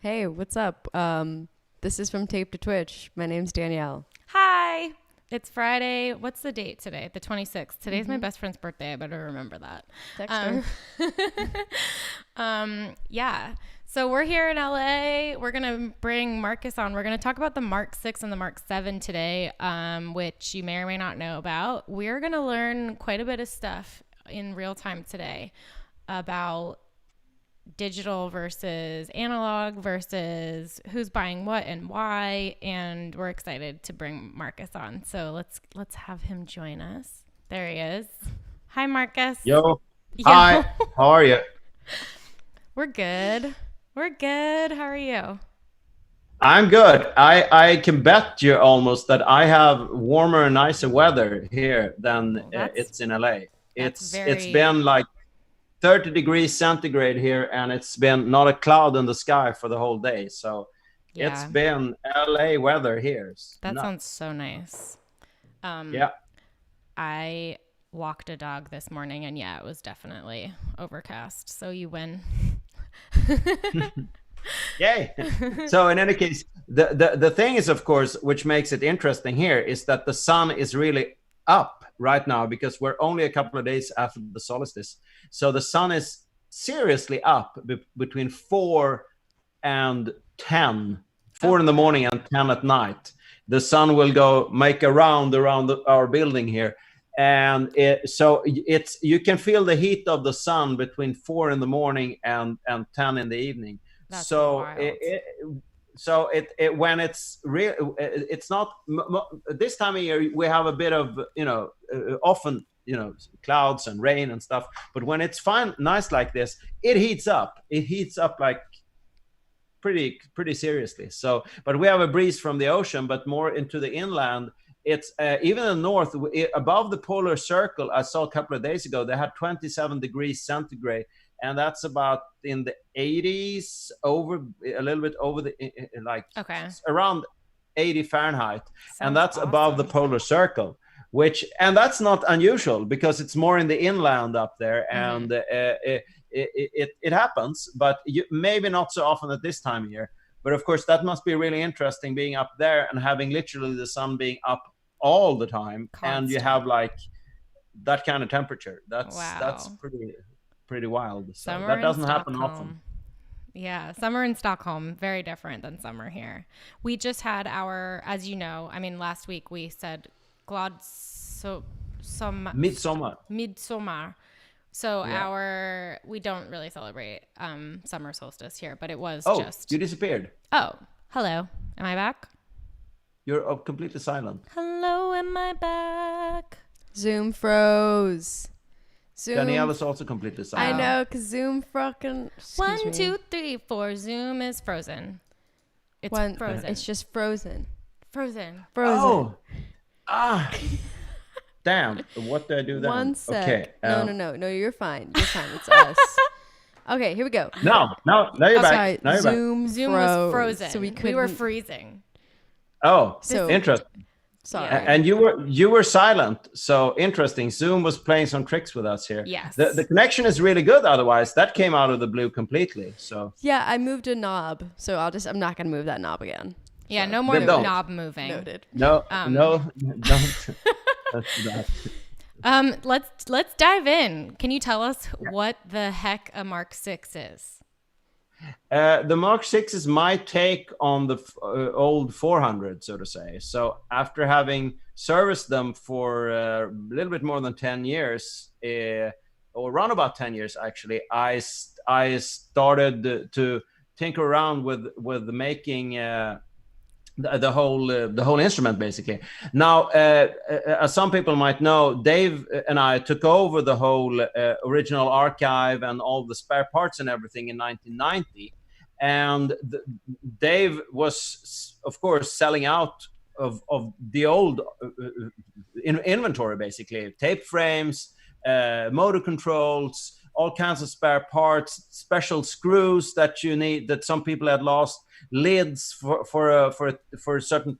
Hey, what's up? This is from Tape to Twitch. My name's Danielle. Hi. It's Friday. What's the date today? The 26th. Today's my Mm-hmm. best friend's birthday. I better remember that. Text her. Um, yeah. So we're here in LA. We're going to bring Marcus on. We're going to talk about the Mark 6 and the Mark 7 today, which you may or may not know about. We're going to learn quite a bit of stuff in real time today about digital versus analog versus who's buying what and why, and we're excited to bring Marcus on. So let's have him join us. There he is. Hi, Marcus. Yo, Yo. hi, how are you? We're good. We're good. How are you? I'm good. I can bet you almost that I have warmer and nicer weather here than Oh, that's it's in LA. It's very been like 30 degrees centigrade here, and it's been not a cloud in the sky for the whole day. So it's yeah. been LA weather here. It's That sounds nuts. so nice. Yeah. I walked a dog this morning, and yeah, it was definitely overcast. So you win. Yay. So in any case, the thing is, of course, which makes it interesting here is that the sun is really up right now because we're only a couple of days after the solstice. So the sun is seriously up between 4 and 10, Oh, 4 in the morning wow. and 10 at night. The sun will go make a round around our building here. And so it's you can feel the heat of the sun between 4 in the morning and 10 in the evening. That's So wild. it when it's real, it's not this time of year we have a bit of often clouds and rain and stuff. But when it's fine, nice like this, it heats up. It heats up like pretty seriously. So, but we have a breeze from the ocean, but more into the inland. It's even in the north, above the polar circle. I saw a couple of days ago they had 27 degrees centigrade, and that's about in the 80s, over a little bit over the like Okay. around 80 Fahrenheit, and Sounds that's above the awesome. polar circle. And that's not unusual because it's more in the inland up there, Mm-hmm. and it happens, but maybe not so often at this time of year. But of course, that must be really interesting being up there and having literally the sun being up all the time, and you have Constant. like that kind of temperature. That's Wow. pretty wild. So Summer that in doesn't happen often. Stockholm. Yeah, summer in Stockholm, very different than summer here. We just had our, as you know, I mean, last week we said Glad Midsummer. Midsummer. So Yeah. we don't really celebrate summer solstice here, but it was Oh, just, you disappeared. oh, hello. Am I back? You're completely silent. Hello, am I back? Zoom froze. Danielle Zoom. is also completely I silent. Oh. know, because Zoom fucking. Excuse One, me. two, three, four. Zoom is frozen. It's One. frozen. It's just frozen. Frozen. Frozen. Oh, ah, damn. What do I do then? One sec. Okay. No. You're fine. You're fine. It's us. Okay, here we go. Now you're Okay. Sorry, back. Now you're back. Zoom, Zoom froze, was frozen. so we We couldn't. were freezing. Oh, So interesting. sorry. Yeah. And you were silent. So interesting. Zoom was playing some tricks with us here. Yes. The connection is really good. Otherwise, that came out of the blue completely. So Yeah, I moved a knob, so I'm not gonna move that knob again. Yeah, So, no more Then don't. knob moving. Noted. no, Um, no, don't. Don't do that. Let's dive in. Can you tell us what the heck a Mark 6 is? The Mark 6 is my take on the old 400, so to say. So after having serviced them for a little bit more than 10 years, or around about 10 years actually, I started to tinker around with making the whole instrument basically. Now, as some people might know, Dave and I took over the whole original archive and all the spare parts and everything in 1990, and Dave was, of course, selling out of the old inventory, basically tape frames, motor controls, all kinds of spare parts, special screws that you need that some people had lost, lids for a certain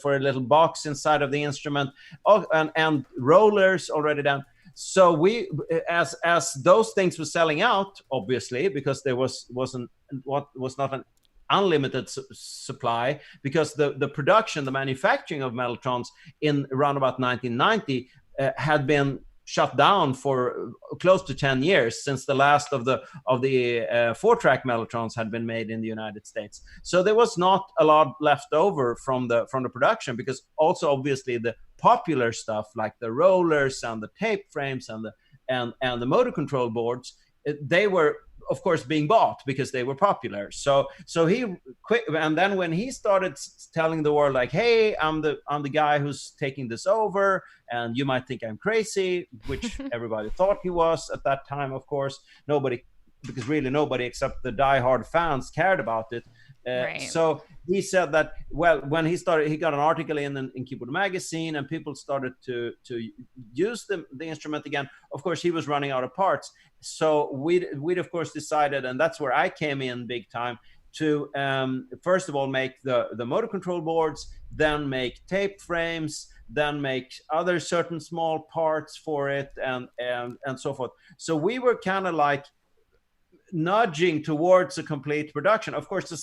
for a little box inside of the instrument, and rollers already done. So we, as those things were selling out, obviously, because there wasn't what was not an unlimited supply, because the production, the manufacturing of Mellotrons in around about 1990 had been shut down for close to 10 years, since the last of the 4-track Mellotrons had been made in the United States. So there was not a lot left over from the production, because also obviously the popular stuff like the rollers and the tape frames and the motor control boards, they were of course being bought because they were popular. So he quit, and then when he started telling the world like, hey, I'm the guy who's taking this over, and you might think I'm crazy, which everybody thought he was at that time, of course. Because really nobody except the diehard fans cared about it. Right. So he said that, well, when he got an article in Keyboard Magazine, and people started to use the instrument again. Of course, he was running out of parts. So we'd of course decided, and that's where I came in big time, to first of all make the motor control boards, then make tape frames, then make other certain small parts for it, and so forth. So we were kind of like nudging towards a complete production. Of course,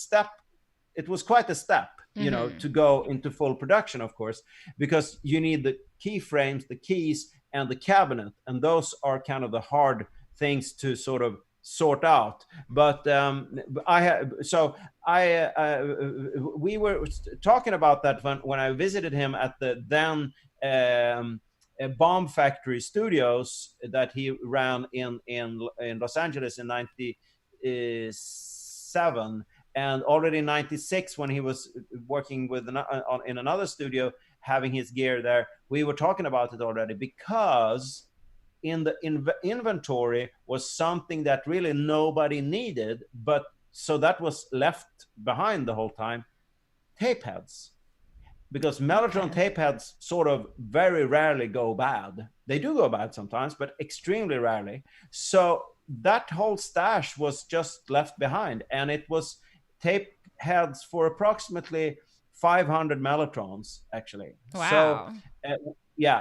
it was quite a step, to go into full production, of course, because you need the key frames, the keys, and the cabinet, and those are kind of the hard things to sort of sort out. But we were talking about that when I visited him at the then Bomb Factory Studios that he ran in Los Angeles in 97, and already in 96 when he was working with in another studio having his gear there. We were talking about it already, because in the inventory was something that really nobody needed, but so that was left behind the whole time: tape heads. Because Mellotron tape heads sort of very rarely go bad. They do go bad sometimes, but extremely rarely. So that whole stash was just left behind, and it was tape heads for approximately 500 Mellotrons, actually. Wow.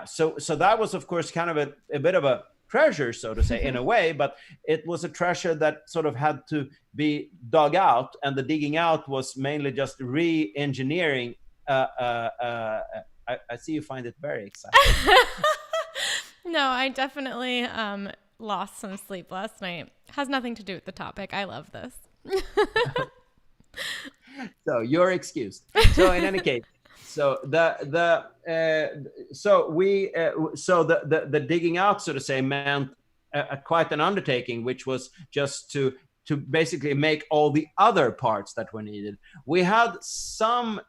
So so that was of course kind of a bit of a treasure, so to say, in a way, but it was a treasure that sort of had to be dug out, and the digging out was mainly just re-engineering. I see you find it very exciting. No, I definitely lost some sleep last night. Has nothing to do with the topic. I love this. So you're excused. So in any case, so the digging out, so to say, meant quite an undertaking, which was just to basically make all the other parts that were needed. We had some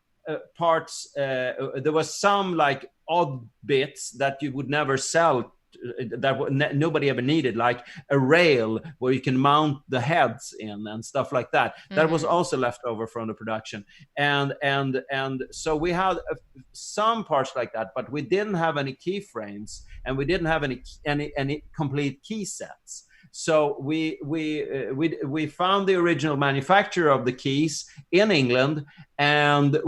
parts. There was some like odd bits that you would never sell, that nobody ever needed, like a rail where you can mount the heads in and stuff like that. That was also left over from the production, and so we had some parts like that, but we didn't have any keyframes, and we didn't have any complete key sets. So we found the original manufacturer of the keys in England, and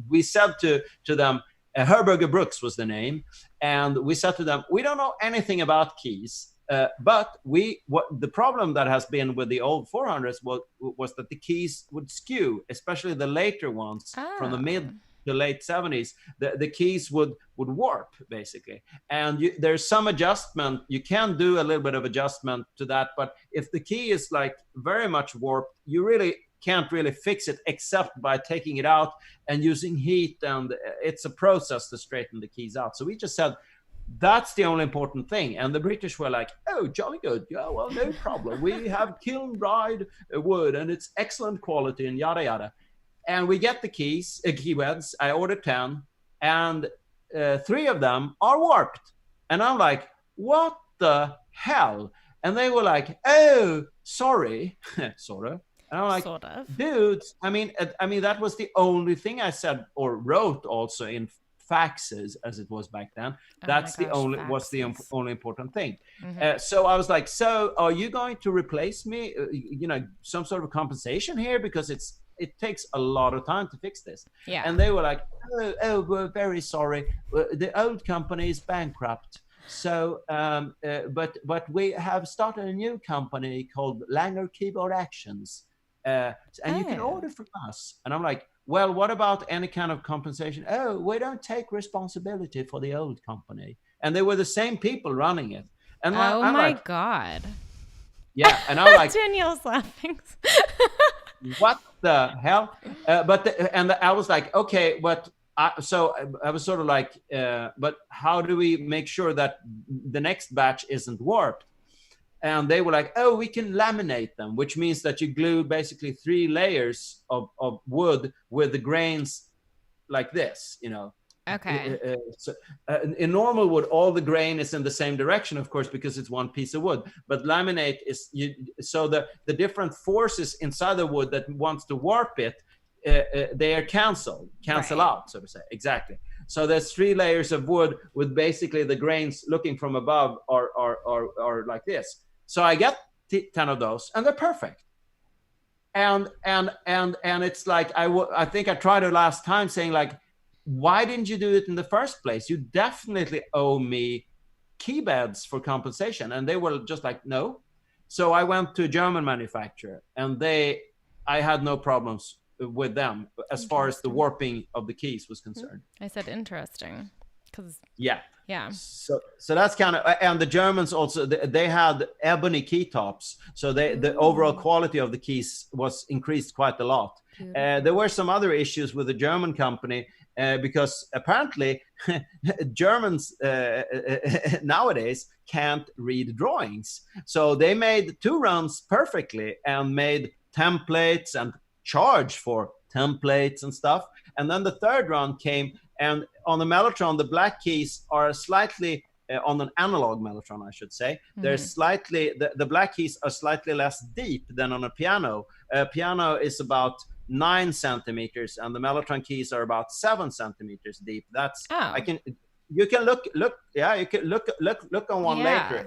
we said to them, Herberger Brooks was the name, and we said to them, we don't know anything about keys, but the problem that has been with the old 400s was that the keys would skew, especially the later ones from the mid to late 70s. The keys would warp, basically, and there's some adjustment. You can do a little bit of adjustment to that, but if the key is like very much warped, you really can't really fix it except by taking it out and using heat, and it's a process to straighten the keys out. So we just said that's the only important thing, and the British were like, oh, jolly good, yeah, well, no problem, we have kiln dried wood and it's excellent quality and yada yada. And we get the key heads. I ordered 10, and 3 of them are warped, and I'm like, what the hell? And they were like, oh, sorry. Sort of. And I'm like, sort of. Dudes, I mean, that was the only thing I said or wrote also in faxes, as it was back then. That's the only important thing. So I was like, so are you going to replace me? Some sort of compensation here, because it takes a lot of time to fix this. Yeah. And they were like, oh, we're very sorry. The old company is bankrupt. So, but we have started a new company called Langer Keyboard Actions. And you can order from us. And I'm like, well, what about any kind of compensation? Oh, we don't take responsibility for the old company. And they were the same people running it. And Oh I'm my like, God. yeah. And I'm like, Danielle's laughing. what the hell? And I was like, okay, but I was sort of like, but how do we make sure that the next batch isn't warped? And they were like, oh, we can laminate them, which means that you glue basically 3 layers of wood with the grains like this, Okay. In normal wood, all the grain is in the same direction, of course, because it's one piece of wood. But laminate is so the different forces inside the wood that wants to warp it, they are cancel out, so to say. Exactly. So there's 3 layers of wood with basically the grains looking from above or like this. So I get 10 of those, and they're perfect. And it's like I think I tried it last time, saying like, why didn't you do it in the first place? You definitely owe me key beds for compensation. And they were just like, no. So I went to a German manufacturer, and I had no problems with them as far as the warping of the keys was concerned. I said interesting because yeah. So that's kind of, and the Germans also, they had ebony key tops, so the overall quality of the keys was increased quite a lot. There were some other issues with the German company because apparently Germans nowadays can't read drawings, so they made 2 runs perfectly and made templates and charged for templates and stuff, and then the 3rd run came. And on the mellotron, the black keys are slightly, on an analog mellotron, I should say, they're slightly, the black keys are slightly less deep than on a piano. A piano is about 9 centimeters, and the mellotron keys are about 7 centimeters deep. That's, you can look on one later.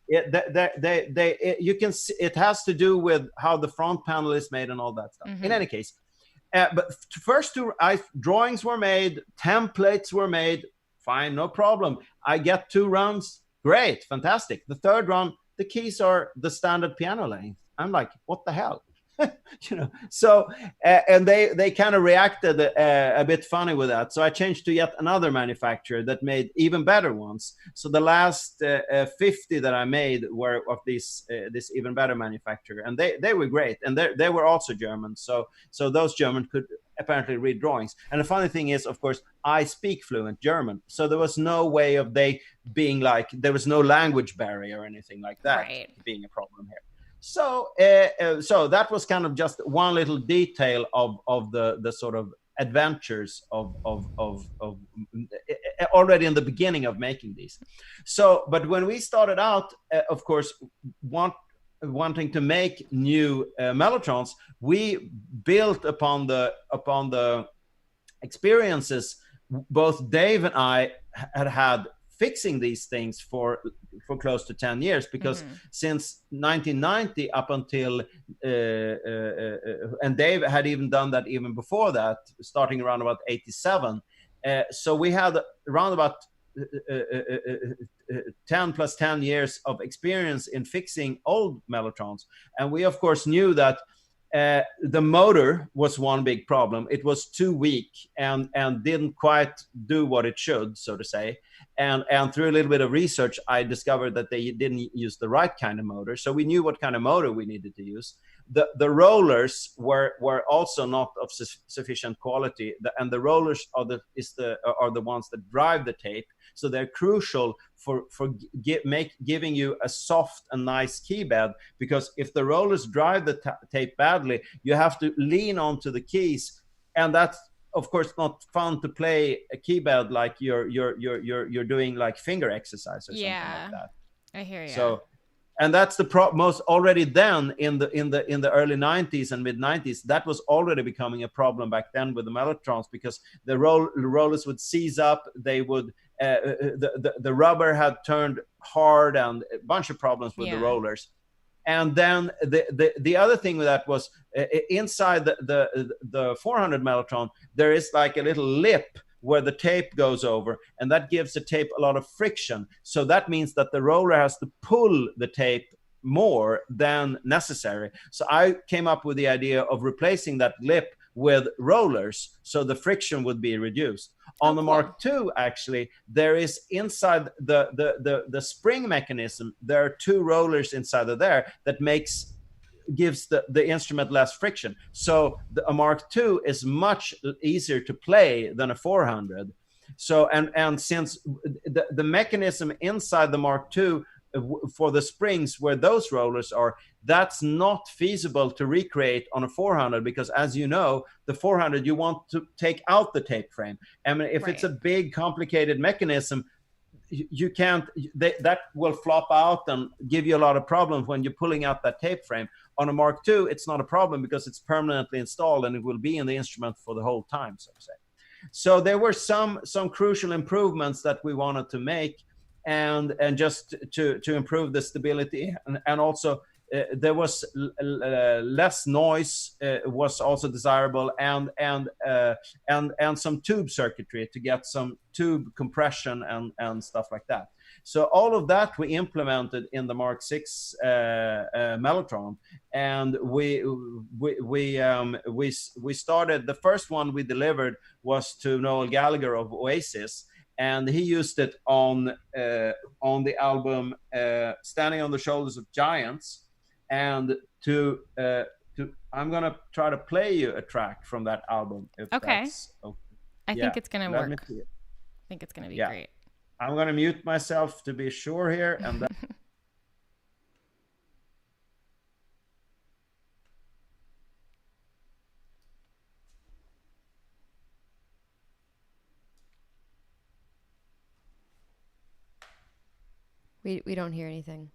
You can see, it has to do with how the front panel is made and all that stuff. In any case, but first 2 drawings were made, templates were made, fine, no problem. I get 2 runs, great, fantastic. The 3rd run, the keys are the standard piano length. I'm like, what the hell? So and they kind of reacted a bit funny with that. So I changed to yet another manufacturer that made even better ones. So the last 50 that I made were of this even better manufacturer, and they were great, and they were also German. So those Germans could apparently read drawings. And the funny thing is, of course, I speak fluent German, so there was no way of they being like, there was no language barrier or anything like that being a problem here. So so that was kind of just one little detail of the sort of adventures of already in the beginning of making these. So, but when we started out, of course, wanting to make new mellotrons, we built upon the experiences both Dave and I had fixing these things for close to 10 years, because since 1990 up until and Dave had even done that even before that, starting around about 87. So we had around about 10 plus 10 years of experience in fixing old mellotrons. And we of course knew that the motor was one big problem. It was too weak and didn't quite do what it should, so to say. And through a little bit of research, I discovered that they didn't use the right kind of motor. So we knew what kind of motor we needed to use. The rollers were also not of sufficient quality, and the rollers are the ones that drive the tape. So they're crucial for giving you a soft and nice key bed, because if the rollers drive the tape badly, you have to lean onto the keys, and that's of course not fun to play a key bed like you're doing like finger exercise or something like that. I hear you. So, and that's the most already then in the early 90s and mid 90s, that was already becoming a problem back then with the mellotrons, because the rollers would seize up, they would the rubber had turned hard, and a bunch of problems with the rollers. And then the other thing with that was inside the 400 mellotron, there is like a little lip where the tape goes over, and that gives the tape a lot of friction. So that means that the roller has to pull the tape more than necessary. So I came up with the idea of replacing that lip with rollers, so the friction would be reduced. On the Mark II, actually, there is inside the spring mechanism, there are 2 rollers inside of there that gives the instrument less friction. So a Mark II is much easier to play than a 400. So and since the mechanism inside the Mark II for the springs where those rollers are, that's not feasible to recreate on a 400, because as you know, the 400, you want to take out the tape frame. I mean, if it's a big complicated mechanism, you can't, that will flop out and give you a lot of problems when you're pulling out that tape frame. On a Mark II, it's not a problem because it's permanently installed and it will be in the instrument for the whole time, so to say. So there were some crucial improvements that we wanted to make, and just to improve the stability, and also there was less noise was also desirable, and some tube circuitry to get some tube compression and stuff like that. So all of that we implemented in the Mark VI Mellotron, and we started. The first one we delivered was to Noel Gallagher of Oasis, and he used it on the album "Standing on the Shoulders of Giants." And I'm gonna try to play you a track from that album. If okay. That's okay. I think it's gonna work. I think it's gonna be great. I'm gonna mute myself to be sure here, and then We don't hear anything.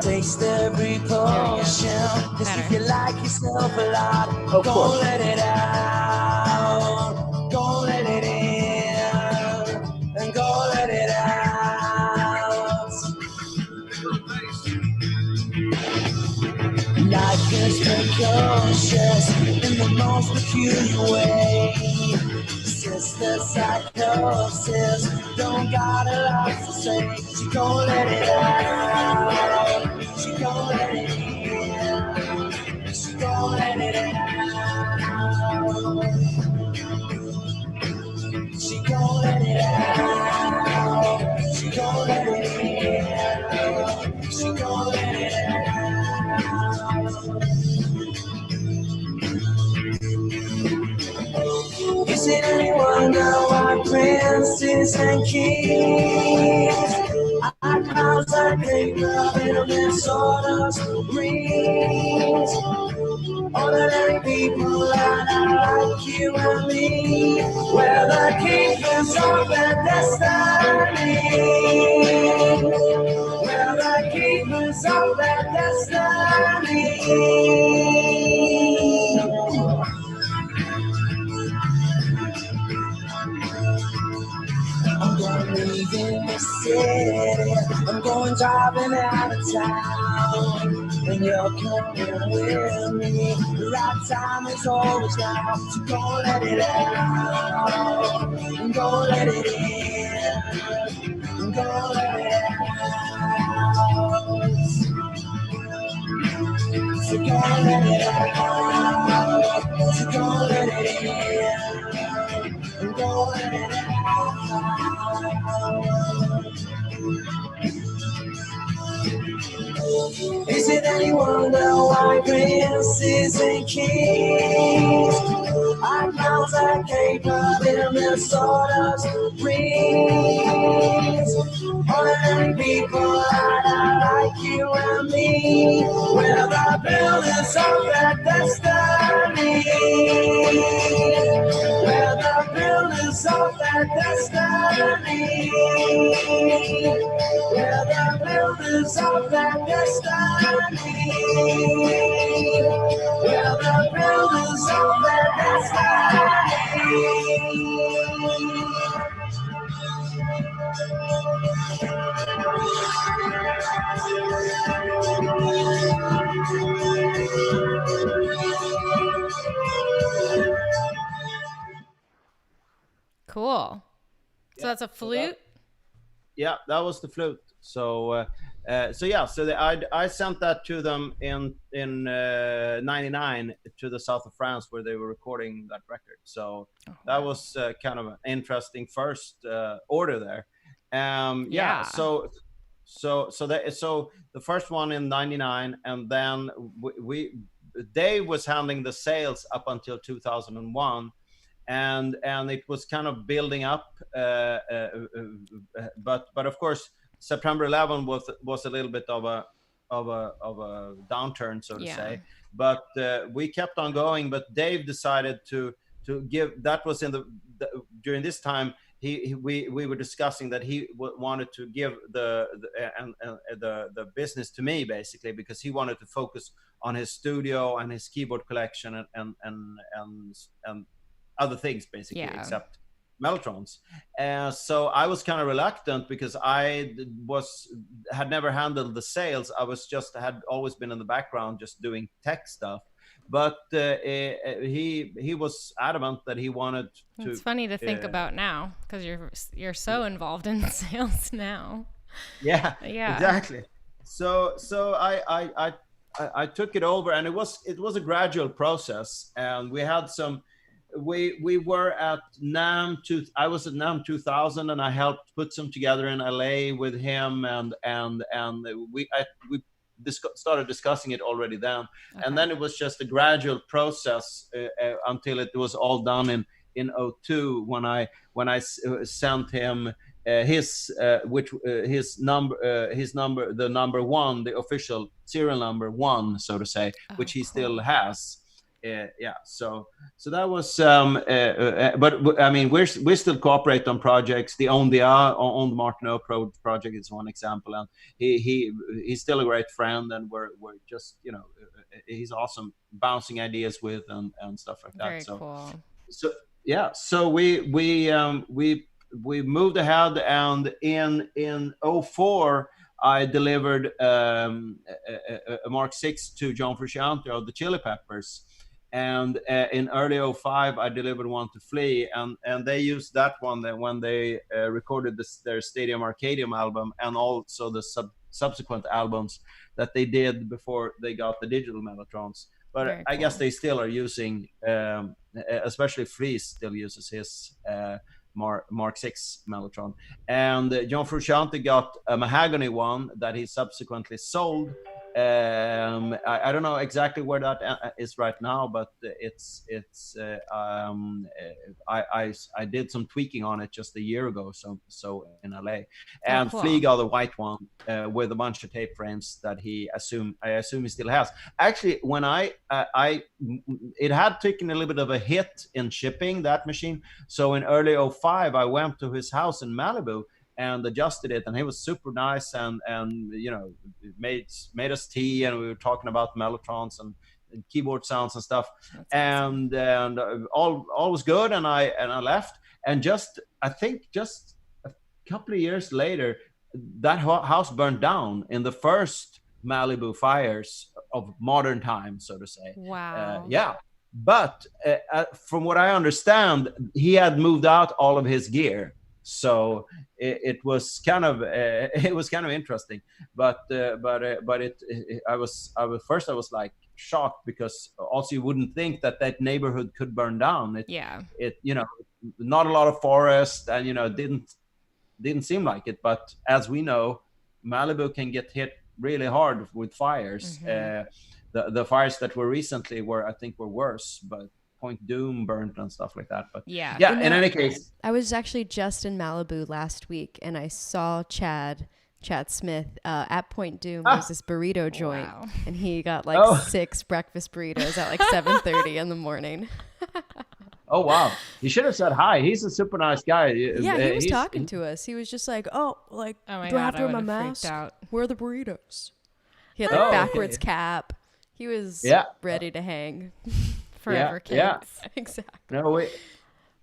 Taste every potion, just if you like yourself a lot, go let it out, go let it in, and go let it out. Life is precocious in the most peculiar way. Sister psychosis, don't got a lot to say. She gon' let it out. She gon' let it in. She gon' let it out. She gon' let it out. She gon' let it in. She gon' let it out. Is it any wonder why princes and kings our clouds are capable in their sort of rings? Ordinary people that are like you and me, we're the keepers of their destiny. We're the keepers of their destiny. I'm going leaving the city, I'm going driving out of town, and you're coming with me. The right time is always now, so go let it out, and go let it in, and go let it out. So go let it out, so go let it in, and go let it out. Is it any wonder why princes and kings our crowns are capable in their sort of rings? Ordinary people that are like you and me, we're the builders of their destiny. We're the builders of their destiny. We're the builders of their destiny. We're the builders of their destiny. Cool. So that's a flute? yeah, that was the flute. I sent that to them in '99 to the south of France where they were recording that record. So that was kind of an interesting first order there. Yeah. So the first one in '99, and then Dave was handling the sales up until 2001, and it was kind of building up. But of course, September 11 was a little bit of a downturn, so to say. But we kept on going. But Dave decided to give. That was during this time. We were discussing that he wanted to give the business to me, basically, because he wanted to focus on his studio and his keyboard collection and other things, basically, except Mellotrons. So I was kind of reluctant because I had never handled the sales. I had always been in the background just doing tech stuff. But he was adamant that he wanted to. It's funny to think about now because you're so involved in sales now. Yeah, exactly. So I took it over, and it was a gradual process, and we had some. We were at NAMM. I was at NAMM 2000, and I helped put some together in LA with him, and we started discussing it already then. Okay. And then it was just a gradual process until it was all done in 2002 when I sent him his number, the number one, the official serial number one, so to say, which he still has. So that was but I mean we still cooperate on projects. The On the Martineau project is one example, and he's still a great friend, and we're just, you know, he's awesome bouncing ideas with and stuff like that. Very cool. So we moved ahead, and in 2004 I delivered a Mark VI to John Frusciante of the Chili Peppers. And in early 2005, I delivered one to Flea, and they used that one when they recorded their Stadium Arcadium album, and also the subsequent albums that they did before they got the digital Mellotrons. But Very I cool. guess they still are using, especially Flea still uses his Mark VI Mellotron. And John Frusciante got a mahogany one that he subsequently sold. I don't know exactly where that is right now, but I did some tweaking on it just a year ago, so in LA. And cool. Flea got a white one with a bunch of tape frames that I assume he still has. Actually, when it had taken a little bit of a hit in shipping, that machine. So in early 2005, I went to his house in Malibu and adjusted it, and he was super nice, and you know, made us tea, and we were talking about Mellotrons and keyboard sounds and stuff. Awesome. And all was good, and I left, and I think just a couple of years later, that house burned down in the first Malibu fires of modern times, so to say. Wow. Yeah. But from what I understand, he had moved out all of his gear. So it was kind of interesting, but I was like shocked, because also you wouldn't think that neighborhood could burn down. It you know, not a lot of forest, and you know, didn't seem like it. But as we know, Malibu can get hit really hard with fires. Mm-hmm. The fires that were recently I think were worse, but Point Doom burnt and stuff like that. But yeah. In any case, I was actually just in Malibu last week, and I saw Chad Smith at Point Doom. There's this burrito joint, and he got like 6 breakfast burritos at like 7:30 in the morning. Oh wow! You should have said hi. He's a super nice guy. Yeah, he was talking to us. He was just like, do I have to wear my mask? Where are the burritos? He had like backwards cap. He was ready to hang. Forever kids. Yeah. Exactly. No,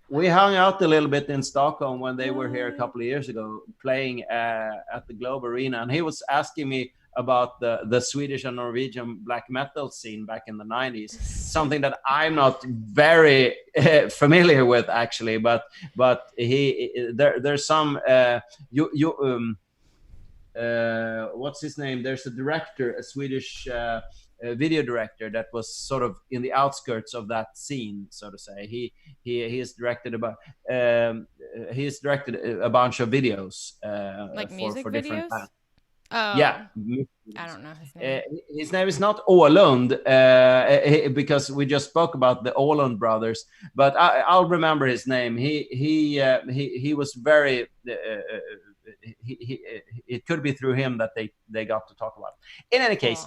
we hung out a little bit in Stockholm when they were here a couple of years ago, playing at the Globe Arena, and he was asking me about the Swedish and Norwegian black metal scene back in the 90s. Something that I'm not very familiar with, actually, but there's some what's his name? There's a director, a Swedish video director that was sort of in the outskirts of that scene, so to say. He has directed he's directed a bunch of videos, like music for videos. Different bands. Oh, yeah, I don't know his name. His name is not Ålund, because we just spoke about the Ålund brothers, but I'll remember his name. He was very. It could be through him that they got to talk about it. In any case,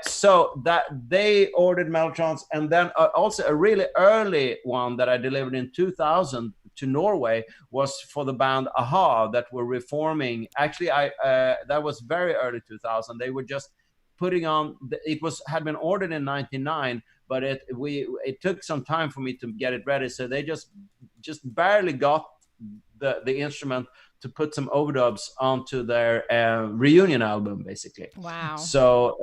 so that they ordered Mellotrons, and then also a really early one that I delivered in 2000 to Norway was for the band Aha that were reforming. Actually, that was very early 2000. They were just putting on. It had been ordered in 99, but it took some time for me to get it ready. So they just barely got the instrument to put some overdubs onto their reunion album, basically. Wow. So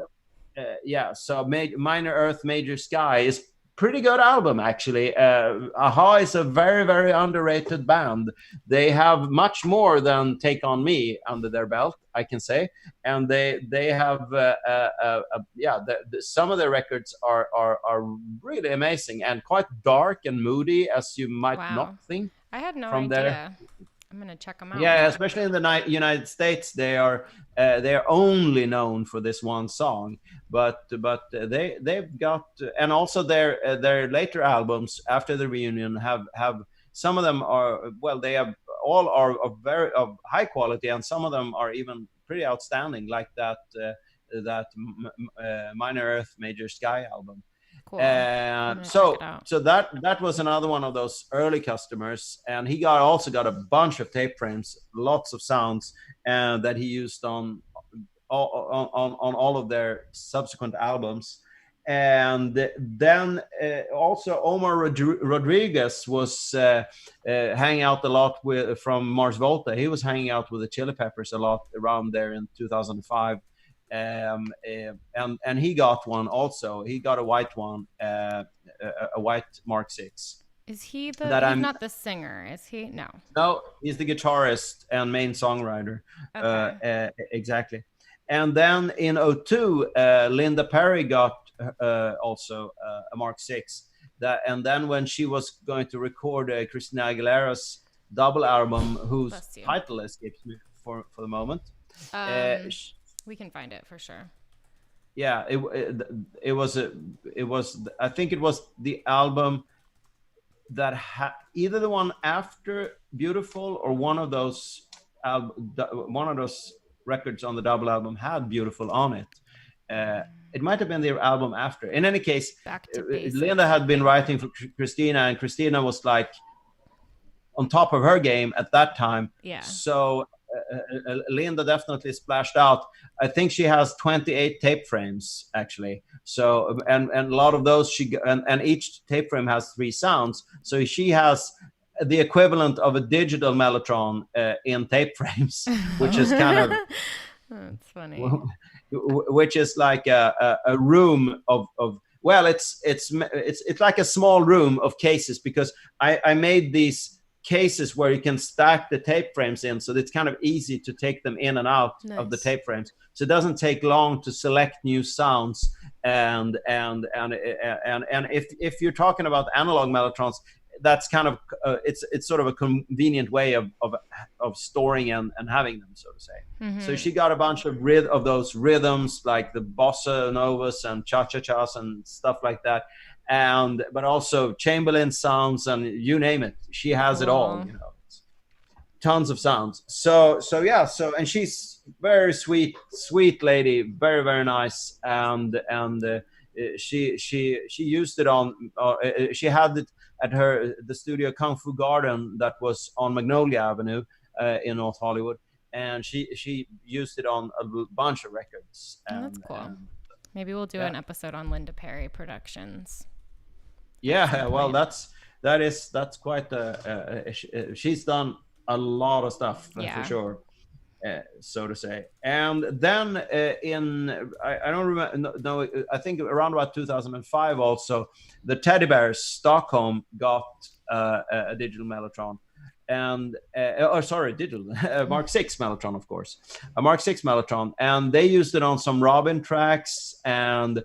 so Minor Earth, Major Sky is pretty good album, actually. Aha is a very, very underrated band. They have much more than Take On Me under their belt, I can say, and they have some of their records are really amazing and quite dark and moody, as you might not think. I had no idea. I'm gonna check them out. Yeah, especially in the United States, they're only known for this one song, but they've got, and also their later albums after the reunion have some of them are, well, they have all are very of high quality, and some of them are even pretty outstanding, like that Minor Earth, Major Sky album. Cool. So that was another one of those early customers, and he also got a bunch of tape frames, lots of sounds, that he used on all of their subsequent albums. And then also Omar Rodriguez was hanging out a lot from Mars Volta. He was hanging out with the Chili Peppers a lot around there in 2005. And he got one also. He got a white one, a white Mark VI. Is he he's not the singer, is he? No, he's the guitarist and main songwriter. Okay. Exactly. And then in 2002, Linda Perry got also a Mark VI. And then when she was going to record Christina Aguilera's double album, whose title escapes me for the moment, we can find it for sure. Yeah, it was I think it was the album that had either the one after Beautiful or one of those records on the double album had Beautiful on it. It might have been their album after. In any case, Linda had been writing for Christina, and Christina was like on top of her game at that time. Yeah. So Linda definitely splashed out. I think she has 28 tape frames, actually. So and a lot of those and each tape frame has 3 sounds. So she has the equivalent of a digital Mellotron in tape frames, which is kind of that's funny. Which is like a room of well, it's like a small room of cases, because I made these cases where you can stack the tape frames in, so it's kind of easy to take them in and out of the tape frames. So it doesn't take long to select new sounds, and if you're talking about analog Mellotrons, that's kind of it's sort of a convenient way of storing and having them, so to say. Mm-hmm. So she got a bunch of those rhythms, like the bossa novas and cha-cha-chas and stuff like that, but also Chamberlain sounds, and you name it, she has it all. Tons of sounds. So and she's very sweet lady, very, very nice, and she used it on. She had it at the studio Kung Fu Garden that was on Magnolia Avenue in North Hollywood, and she used it on a bunch of records. That's cool. Maybe we'll do an episode on Linda Perry Productions. Yeah, well, that's quite she's done a lot of stuff for sure. so to say. And then I don't remember, no, I think around about 2005 also, the Teddy Bears Stockholm got a digital mellotron. And digital Mark VI mellotron, of course, a Mark VI mellotron, and they used it on some Robin tracks, and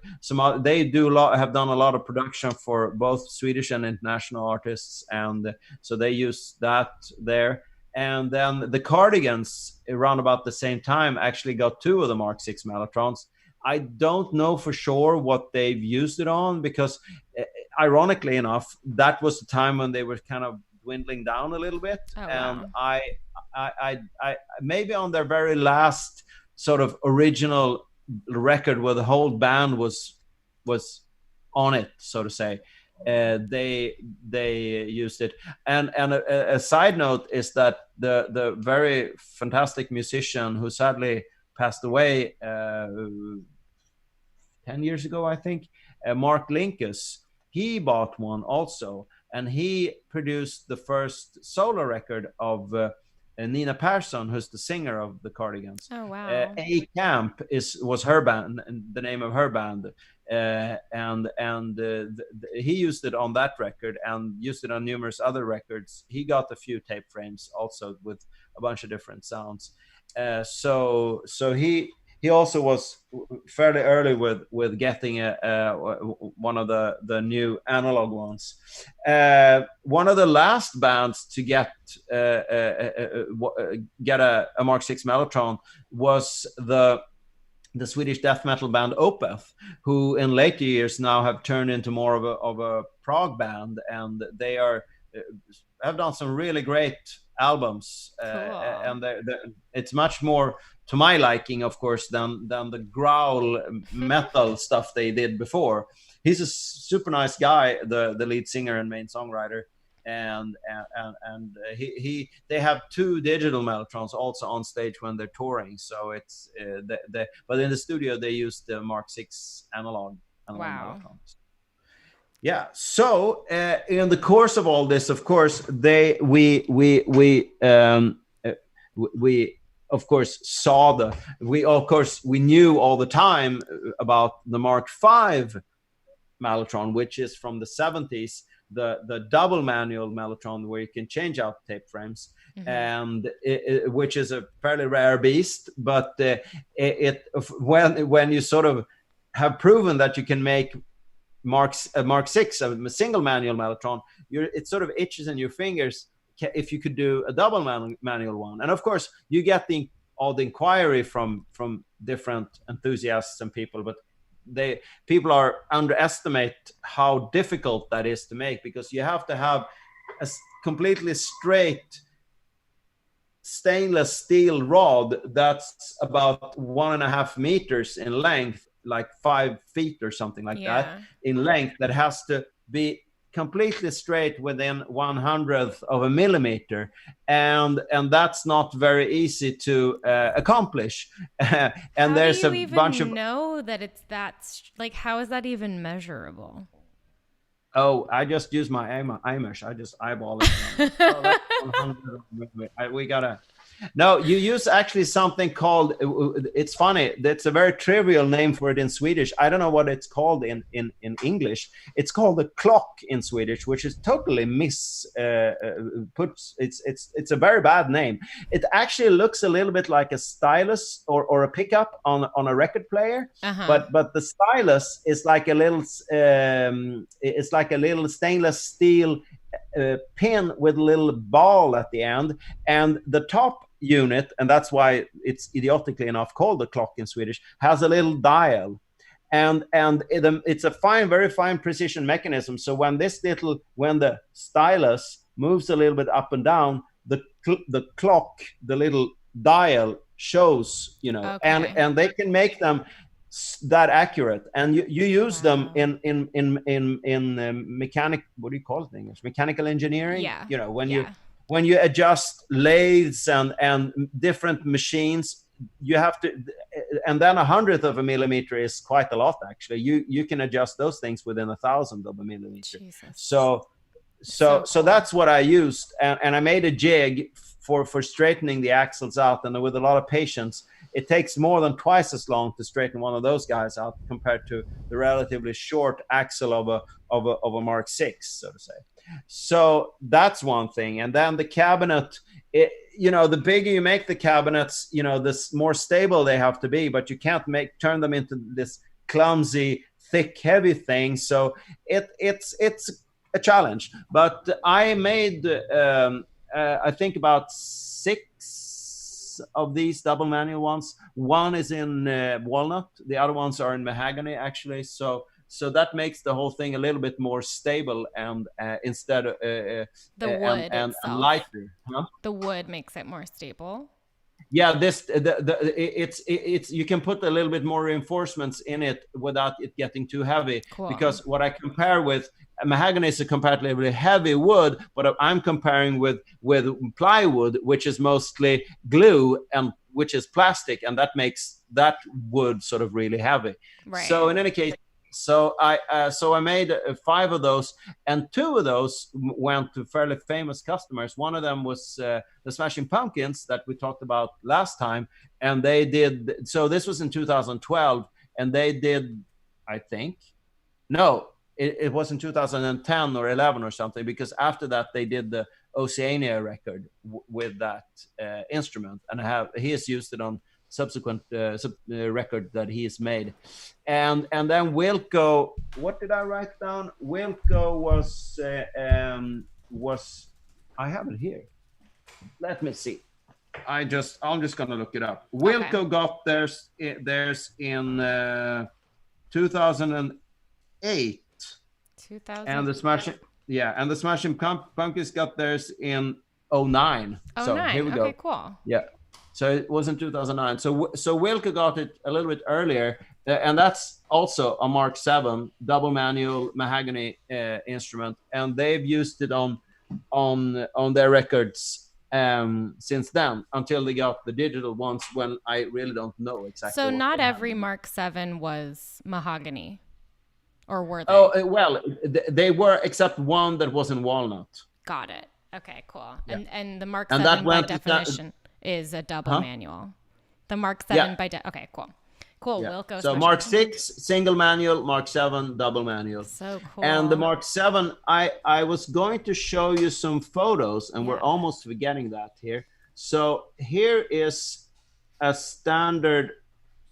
they have done a lot of production for both Swedish and international artists, and so they used that there. And then the Cardigans, around about the same time, actually got 2 of the Mark VI mellotrons. I don't know for sure what they've used it on, because ironically enough, that was the time when they were kind of dwindling down a little bit. And wow. I maybe on their very last sort of original record where the whole band was on it, so to say, they used it. And a side note is that the very fantastic musician who sadly passed away 10 years ago, I think, Mark Linkus, he bought one also. And he produced the first solo record of Nina Persson, who's the singer of the Cardigans. Oh, wow. A Camp was her band, the name of her band. He used it on that record and used it on numerous other records. He got a few tape frames also with a bunch of different sounds. So he also was fairly early with getting one of the new analog ones. One of the last bands to get a Mark VI mellotron was the Swedish death metal band Opeth, who in later years now have turned into more of a prog band, and they have done some really great albums. Cool. And it's much more to my liking, of course, than the growl metal stuff they did before. He's a super nice guy, the lead singer and main songwriter, and they have 2 digital mellotrons also on stage when they're touring. So it's but in the studio they use the Mark VI analog wow. mellotrons. Yeah. So in the course of all this, of course, we of course we knew all the time about the Mark V mellotron, which is from the 70s, the double manual mellotron where you can change out tape frames, mm-hmm. and which is a fairly rare beast. But when you sort of have proven that you can make Mark VI, a single manual mellotron, it sort of itches in your fingers if you could do a double manual one. And of course you get all the inquiry from different enthusiasts and people, but people underestimate how difficult that is to make, because you have to have a completely straight stainless steel rod that's about 1.5 meters in length, like 5 feet or something like that in length, that has to be completely straight within 1/100th of a millimeter, and that's not very easy to accomplish. And how there's do you a even bunch of know that it's that like, how is that even measurable? Oh, I just use my iMesh. I just eyeball it. That's 100. We gotta. No, you use actually something called. It's funny. That's a very trivial name for it in Swedish. I don't know what it's called in English. It's called a clock in Swedish, which is totally It's a very bad name. It actually looks a little bit like a stylus or a pickup on a record player. Uh-huh. But the stylus is like a little. It's like a little stainless steel pin with a little ball at the end, and the top unit, and that's why it's idiotically enough called the clock in Swedish, has a little dial, and it's a very fine precision mechanism. So when the stylus moves a little bit up and down, the clock, the little dial shows, okay. and they can make them that accurate, and you use them in what do you call it in English? Mechanical engineering. When you adjust lathes and different machines, you have to, and then 1/100th of a millimeter is quite a lot actually. You can adjust those things within 1,000th of a millimeter. Jesus. So cool. That's what I used, and I made a jig for straightening the axles out, and with a lot of patience, it takes more than twice as long to straighten one of those guys out compared to the relatively short axle of a Mark VI, so to say. So that's one thing. And then the cabinet, the bigger you make the cabinets, the more stable they have to be, but you can't turn them into this clumsy, thick, heavy thing. So it's a challenge. But I made, I think, about 6 of these double manual ones. One is in walnut. The other ones are in mahogany, actually. So that makes the whole thing a little bit more stable, and instead of the wood and lighter. Huh? The wood makes it more stable. Yeah, it's you can put a little bit more reinforcements in it without it getting too heavy. Cool. Because what I compare with mahogany is a comparatively heavy wood, but I'm comparing with plywood, which is mostly glue and which is plastic, and that makes that wood sort of really heavy. Right. So in any case. So I made 5 of those, and 2 of those went to fairly famous customers. One of them was the Smashing Pumpkins that we talked about last time, and they did. So this was in 2012, and they did, I think, no, it was in 2010 or 11 or something, because after that they did the Oceania record with that instrument, and he has used it on subsequent record that he has made. And then Wilco, what did I write down? Wilco was I have it here. Let me see. I'm just gonna look it up. Okay. Wilco got theirs in 2008. 2000. And the Smashing Pumpkins got theirs in 2009. So here we go. Okay, cool. Yeah. So it was in 2009. So Wilco got it a little bit earlier, and that's also a Mark VII double manual mahogany instrument, and they've used it on their records since then until they got the digital ones, when I really don't know exactly. So not every Mark VII was mahogany, or were they? Oh well, they were, except one that was in walnut. Got it. Okay, cool. Yeah. And the Mark VII by definition is a double manual. The Mark VII okay, cool. Yeah. Wilco. So Mark VI single manual, Mark VII double manual. So cool. And the Mark VII, I was going to show you some photos, and we're almost forgetting that here. So here is a standard.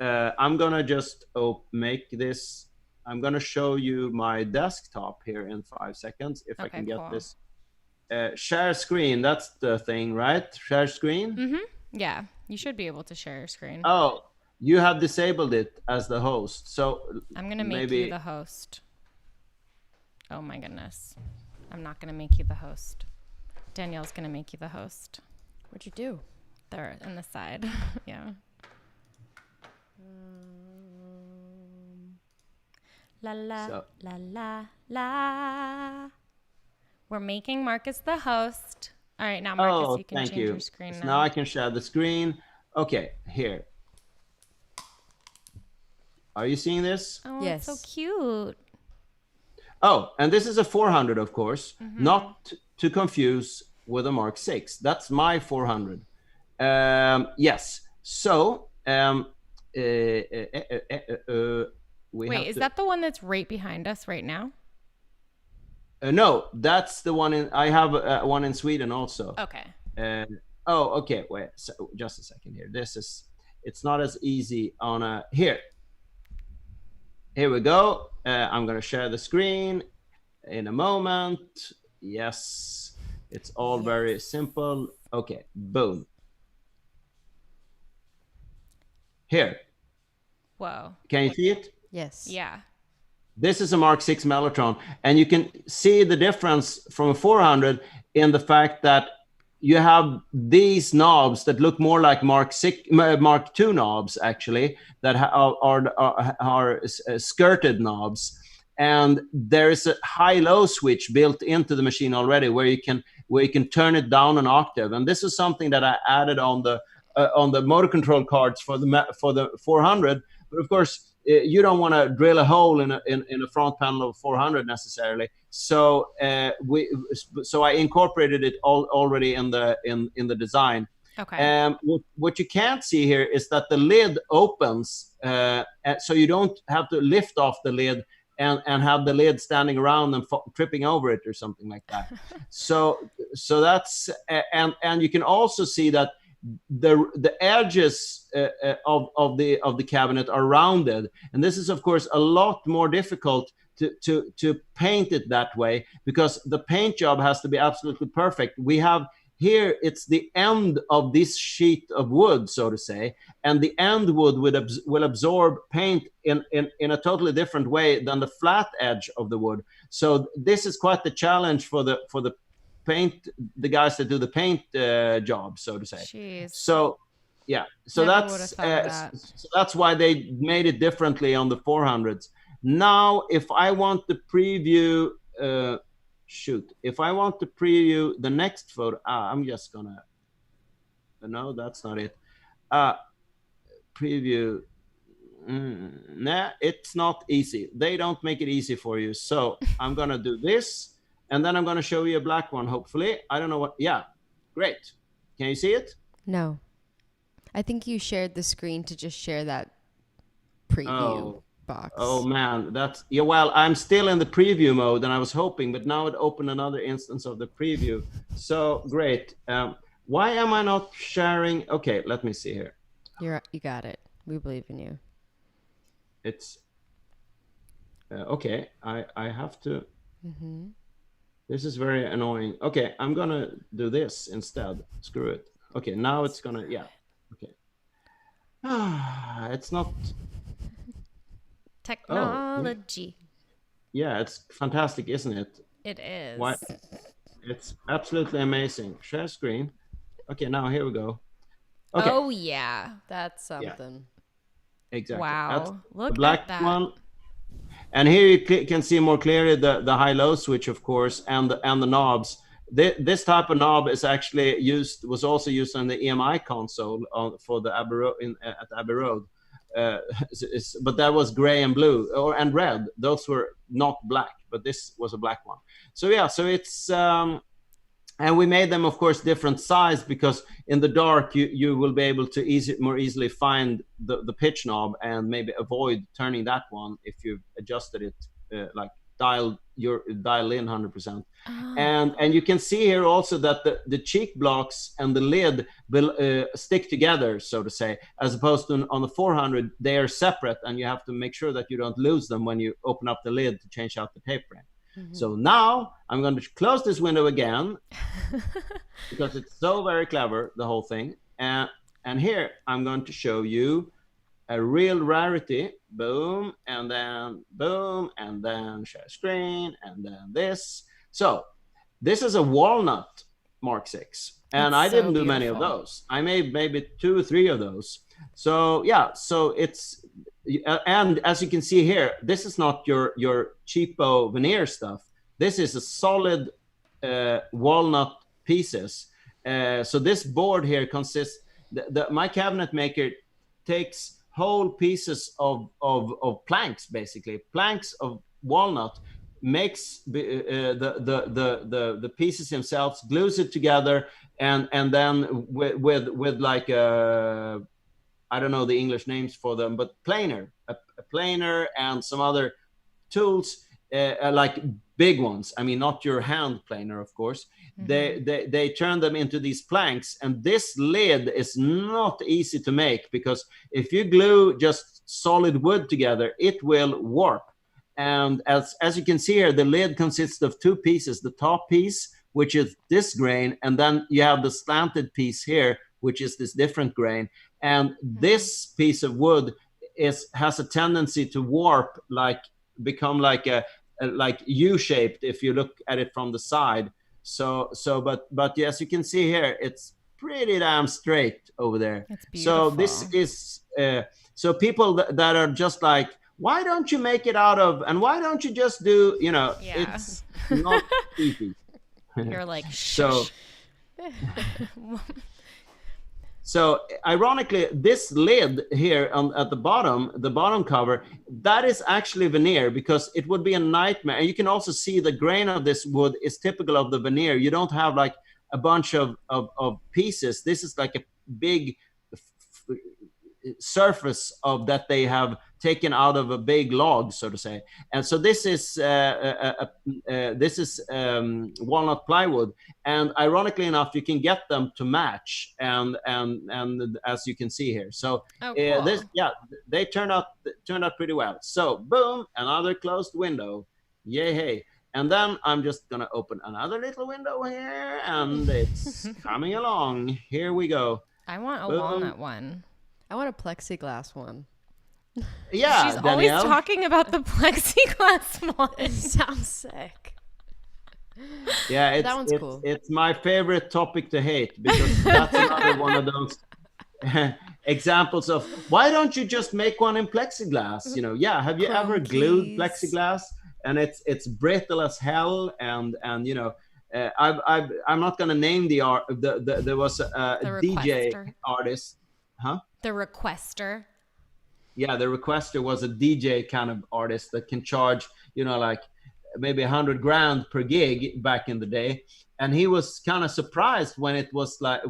I'm gonna just make this. I'm gonna show you my desktop here in 5 seconds if I can get this. Share screen, that's the thing, right? Share screen? Mm-hmm. Yeah, you should be able to share your screen. Oh, you have disabled it as the host. So I'm going to make you the host. Oh my goodness. I'm not going to make you the host. Danielle's going to make you the host. What'd you do? There, on the side. Yeah. La la, la la la. We're making Marcus the host. All right, now Marcus, you can change your screen now. Now I can share the screen. Okay, here. Are you seeing this? Oh, yes. It's so cute. Oh, and this is a 400, of course, not to confuse with a Mark VI. That's my 400. Yes. So, wait, is that the one that's right behind us right now? No, that's the one I have one in Sweden also. Okay. Okay. Wait, so just a second here. It's not as easy on here. Here we go. I'm going to share the screen in a moment. Yes, it's all very simple. Okay, boom. Here. Whoa. Can you see it? Yes. Yeah. This is a Mark VI Mellotron, and you can see the difference from a 400 in the fact that you have these knobs that look more like Mark II knobs, actually, that are skirted knobs, and there is a high-low switch built into the machine already, where you can turn it down an octave. And this is something that I added on the motor control cards for the 400. But of course, you don't want to drill a hole in a front panel of 400 necessarily. So I incorporated it already in the design. Okay. What you can't see here is that the lid opens, so you don't have to lift off the lid and have the lid standing around and tripping over it or something like that. so that's and you can also see that the edges of the cabinet are rounded, and this is of course a lot more difficult to paint it that way, because the paint job has to be absolutely perfect. We have here, it's the end of this sheet of wood, so to say, and the end wood will absorb paint in a totally different way than the flat edge of the wood. So this is quite the challenge for the paint, the guys that do the paint job, so to say. Jeez. So yeah, so that's why they made it differently on the 400s. Now, if I want to preview. If I want to preview the next photo, I'm just gonna, no, that's not it. Preview, nah, it's not easy. They don't make it easy for you. So I'm gonna do this, and then I'm gonna show you a black one, hopefully. I don't know what, yeah, great. Can you see it? No. I think you shared the screen to just share that preview. Box. Oh man, that's, yeah, well, I'm still in the preview mode, and I was hoping, but now it opened another instance of the preview. So great. Why am I not sharing? Okay, let me see here. You got it. We believe in you. It's okay. I have to. This is very annoying. Okay, I'm gonna do this instead. Screw it. Okay, now it's gonna, yeah. Okay. It's not. Technology. Yeah, it's fantastic, isn't it? It is. Why? It's absolutely amazing. Share screen. Okay, now here we go. Okay. Oh yeah, that's something. Yeah. Exactly. Wow, look black at that one. And here you can see more clearly the high-low switch, of course, and the knobs. This type of knob is actually was also used on the EMI console for the at Abbey Road. But that was gray and blue and red. Those were not black, but this was a black one. So yeah, so it's and we made them, of course, different size, because in the dark you will be able to more easily find the pitch knob and maybe avoid turning that one if you've adjusted it like dial in 100%. And you can see here also that the cheek blocks and the lid will stick together, so to say, as opposed to on the 400 they are separate, and you have to make sure that you don't lose them when you open up the lid to change out the tape frame. So now I'm going to close this window again because it's so very clever, the whole thing, and here I'm going to show you a real rarity. Boom, and then share screen, and then this. So this is a walnut Mark 6, and I didn't do many of those. I made maybe 2 or 3 of those. So yeah, so it's, and as you can see here, this is not your cheapo veneer stuff. This is a solid walnut pieces. So this board here consists, my cabinet maker takes whole pieces of planks, basically planks of walnut, makes the pieces themselves, glues it together, and then with like a, I don't know the English names for them, but planer, a planer and some other tools, like big ones. I mean, not your hand planer, of course. They turn them into these planks, and this lid is not easy to make, because if you glue just solid wood together, it will warp. And as you can see here, the lid consists of 2 pieces: the top piece, which is this grain, and then you have the slanted piece here, which is this different grain. And this piece of wood has a tendency to warp, become like U-shaped if you look at it from the side. But yes, you can see here, it's pretty damn straight over there. So this is so people that are just like, why don't you make it out of, and why don't you just do, it's not easy. You're like, so So ironically, this lid here at the bottom cover, that is actually veneer, because it would be a nightmare. And you can also see the grain of this wood is typical of the veneer. You don't have like a bunch of pieces. This is like a big surface of that they have taken out of a big log, so to say. And so this is walnut plywood, and ironically enough, you can get them to match, and as you can see here. So cool. They turned out pretty well. So boom, another closed window. Yay, hey. And then I'm just gonna open another little window here, and it's coming along. Here we go. I want a walnut one. I want a plexiglass one. Yeah, she's Danielle. Always talking about the plexiglass one. It sounds sick. Yeah, that one's cool. It's my favorite topic to hate, because that's another one of those examples of why don't you just make one in plexiglass? You know, have you ever glued plexiglass and it's brittle as hell, and you know. I'm not gonna name there was a DJ artist. Huh? The requester. Yeah, the requester was a DJ kind of artist that can charge, you know, like maybe $100,000 per gig back in the day. And he was kind of surprised when it was like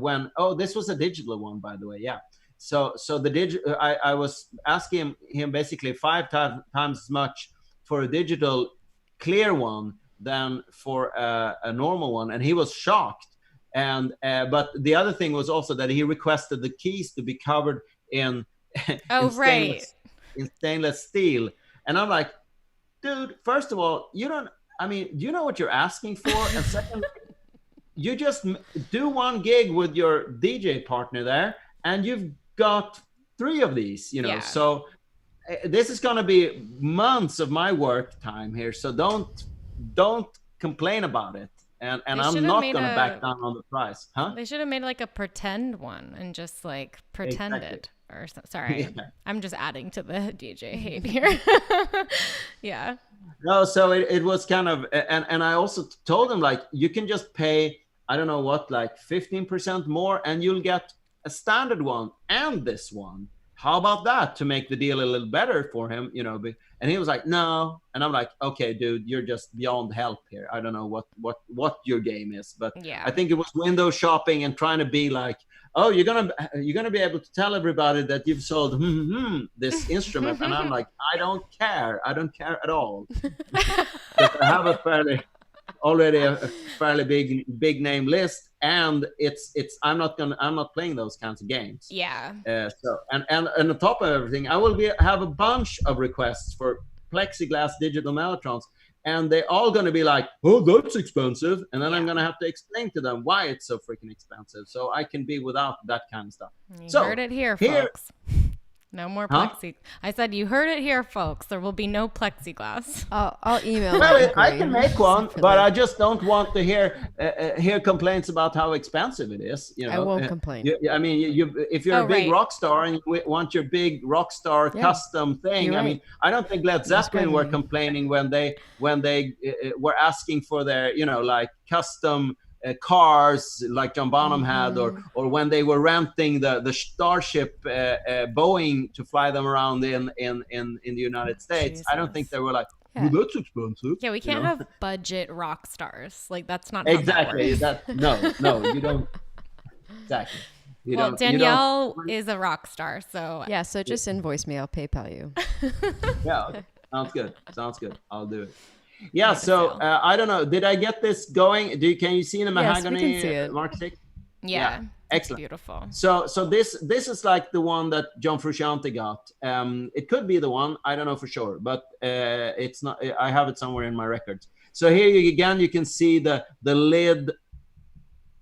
this was a digital one, by the way. Yeah. So I was asking him basically 5 times as much for a digital clear one than for a normal one, and he was shocked. And but the other thing was also that he requested the keys to be covered in stainless steel. And I'm like, dude, first of all, do you know what you're asking for? And second, you just do one gig with your DJ partner there, and you've got 3 of these, you know. So this is going to be months of my work time here, so don't complain about it. And I'm not going to back down on the price. Huh? They should have made like a pretend one and just like pretended. Exactly. Or sorry, I'm just adding to the DJ hate here. Yeah. No, so it was kind of, and I also told him, like, you can just pay, I don't know what, like 15% more, and you'll get a standard one and this one. How about that, to make the deal a little better for him, you know? And he was like, no. And I'm like, okay, dude, you're just beyond help here. I don't know what your game is, but I think it was window shopping and trying to be like, oh, you're gonna be able to tell everybody that you've sold this instrument. And I'm like, I don't care at all. But I have already a fairly big name list, and I'm not playing those kinds of games. Yeah. So and on top of everything, I will have a bunch of requests for plexiglass digital Mellotrons, and they're all going to be like, oh, that's expensive, and then I'm going to have to explain to them why it's so freaking expensive, so I can be without that kind of stuff. You heard it here, folks. No more plexi. I said, you heard it here, folks. There will be no plexiglass. I'll email. Well, I can make one, but I just don't want to hear complaints about how expensive it is. You know, I won't complain. If you're a big rock star and you want your big rock star custom thing, I mean, I don't think Led Zeppelin were complaining when they were asking for their, you know, like custom cars like John Bonham had, or when they were renting the Starship Boeing to fly them around in the United States. Jesus. I don't think they were like, well, that's expensive. Yeah, we can't have budget rock stars. Like, that's not exactly that. No, you don't. Exactly. Danielle is a rock star, so so just invoice me. I'll PayPal you. Yeah, sounds good. I'll do it. Yeah, so I don't know. Did I get this going? Can you see the mahogany? Yes, we can see it. Mark 6? Yeah, excellent, beautiful. So this is like the one that John Frusciante got. It could be the one. I don't know for sure, but it's not. I have it somewhere in my records. So here you can see the lid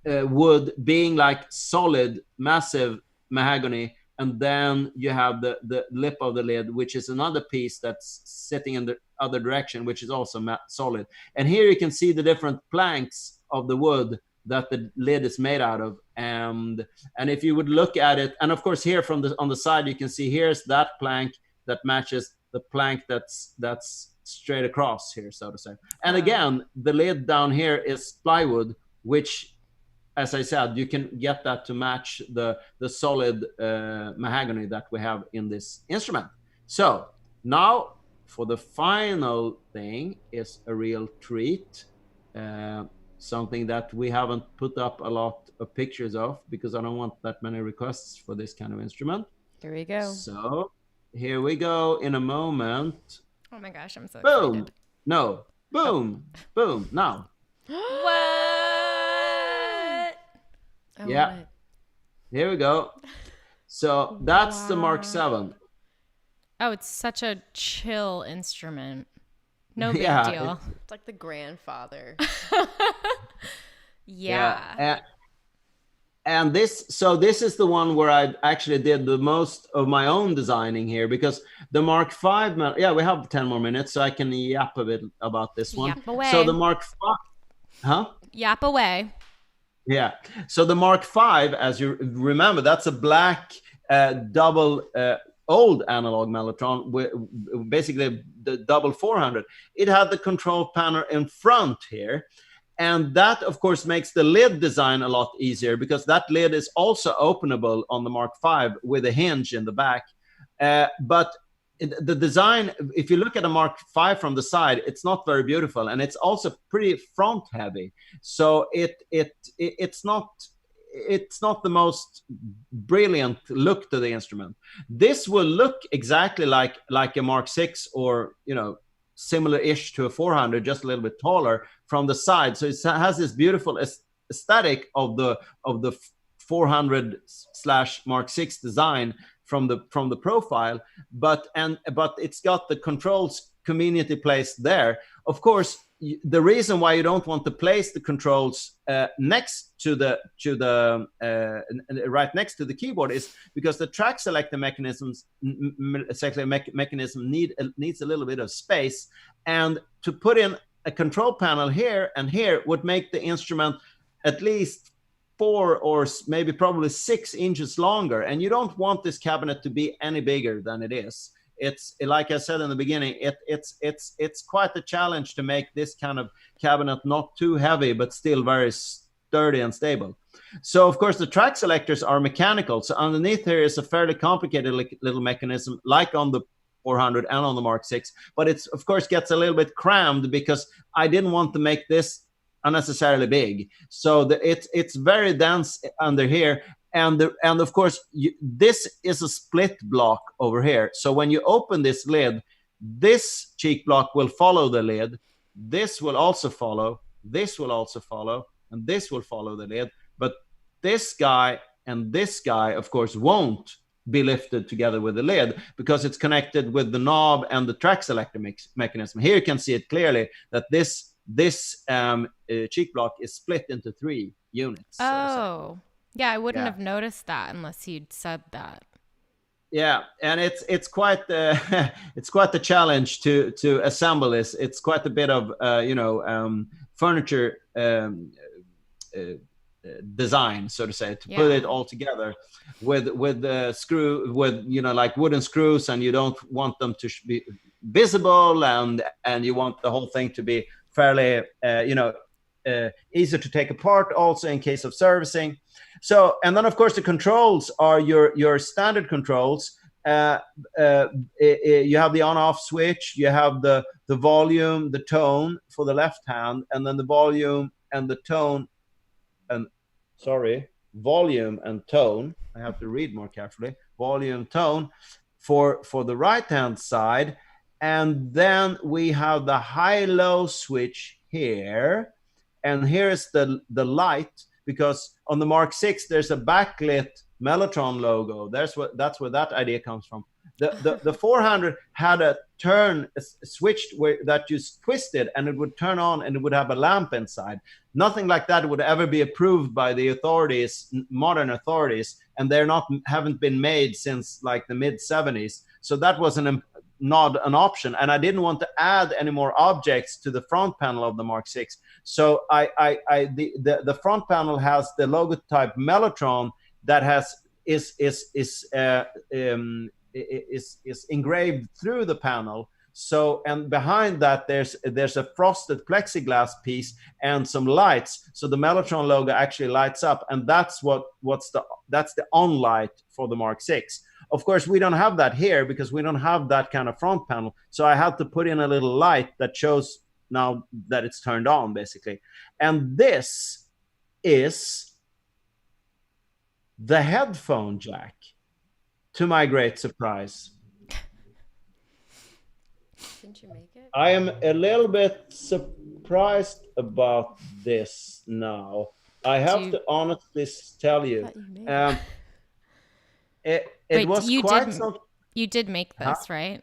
wood being like solid, massive mahogany. And then you have the lip of the lid, which is another piece that's sitting in the other direction, which is also solid. And here you can see the different planks of the wood that the lid is made out of. And if you would look at it, and of course here on the side, you can see here's that plank that matches the plank that's straight across here, so to say. And again, the lid down here is plywood, which as I said, you can get that to match the solid mahogany that we have in this instrument. So now for the final thing is a real treat, something that we haven't put up a lot of pictures of because I don't want that many requests for this kind of instrument. Here we go. So here we go in a moment. Oh my gosh, I'm so boom. excited. No. Boom. Oh. Boom. Now. What? Yeah. Here we go. So that's the Mark VII. Oh, it's such a chill instrument. No big deal. It's like the grandfather. Yeah. And this is the one where I actually did the most of my own designing here, because the Mark V, we have 10 more minutes, so I can yap a bit about this one. Yap away. So the Mark V, Yap away. Yeah. So the Mark V, as you remember, that's a black double old analog mellotron, with basically the double 400. It had the control panel in front here. And that, of course, makes the lid design a lot easier, because that lid is also openable on the Mark V with a hinge in the back. But the design, if you look at a Mark V from the side, it's not very beautiful, and it's also pretty front heavy. So it's not the most brilliant look to the instrument. This will look exactly like a Mark VI, or similar-ish to a 400, just a little bit taller from the side. So it has this beautiful aesthetic of the 400/Mark VI design from the profile, but it's got the controls conveniently placed there. Of course, the reason why you don't want to place the controls next to the right next to the keyboard is because the track selector mechanism needs a little bit of space, and to put in a control panel here and here would make the instrument at least 4 or maybe probably 6 inches longer, and you don't want this cabinet to be any bigger than it is. It's like I said in the beginning, it's quite a challenge to make this kind of cabinet not too heavy but still very sturdy and stable. So of course the track selectors are mechanical. So underneath here is a fairly complicated little mechanism, like on the 400 and on the Mark VI, but it's of course gets a little bit crammed because I didn't want to make this unnecessarily big. So it's very dense under here. And of course, this is a split block over here. So when you open this lid, this cheek block will follow the lid. This will also follow. This will also follow. And this will follow the lid. But this guy and this guy, of course, won't be lifted together with the lid because it's connected with the knob and the track selector mechanism. Here you can see it clearly that this cheek block is split into 3 units. Oh. Yeah, I wouldn't have noticed that unless you'd said that. Yeah, and it's quite it's quite the challenge to assemble this. It's quite a bit of furniture design, so to say, to put it all together with screw with like wooden screws, and you don't want them to be visible, and you want the whole thing to be fairly easier to take apart also in case of servicing. So, and then of course the controls are your standard controls. You have the on-off switch, you have the volume, the tone for the left hand, and then the volume and the tone, volume and tone. I have to read more carefully. Volume, tone for the right hand side, and then we have the high-low switch here, and here's the light. Because on the Mark VI, there's a backlit mellotron logo. That's where that idea comes from. The 400 had a switch that you twisted, and it would turn on, and it would have a lamp inside. Nothing like that would ever be approved by the authorities, modern authorities, and haven't been made since like the mid 70s. So that was not an option, and I didn't want to add any more objects to the front panel of the Mark VI. So the front panel has the logotype mellotron that is engraved through the panel. So, and behind that, there's a frosted plexiglass piece and some lights. So the Mellotron logo actually lights up, and that's the on light for the Mark VI. Of course, we don't have that here because we don't have that kind of front panel. So I had to put in a little light that shows now that it's turned on, basically. And this is the headphone jack, to my great surprise. Didn't you make it? I am a little bit surprised about this now. I have to honestly tell you. It was quite some. You did make this, right?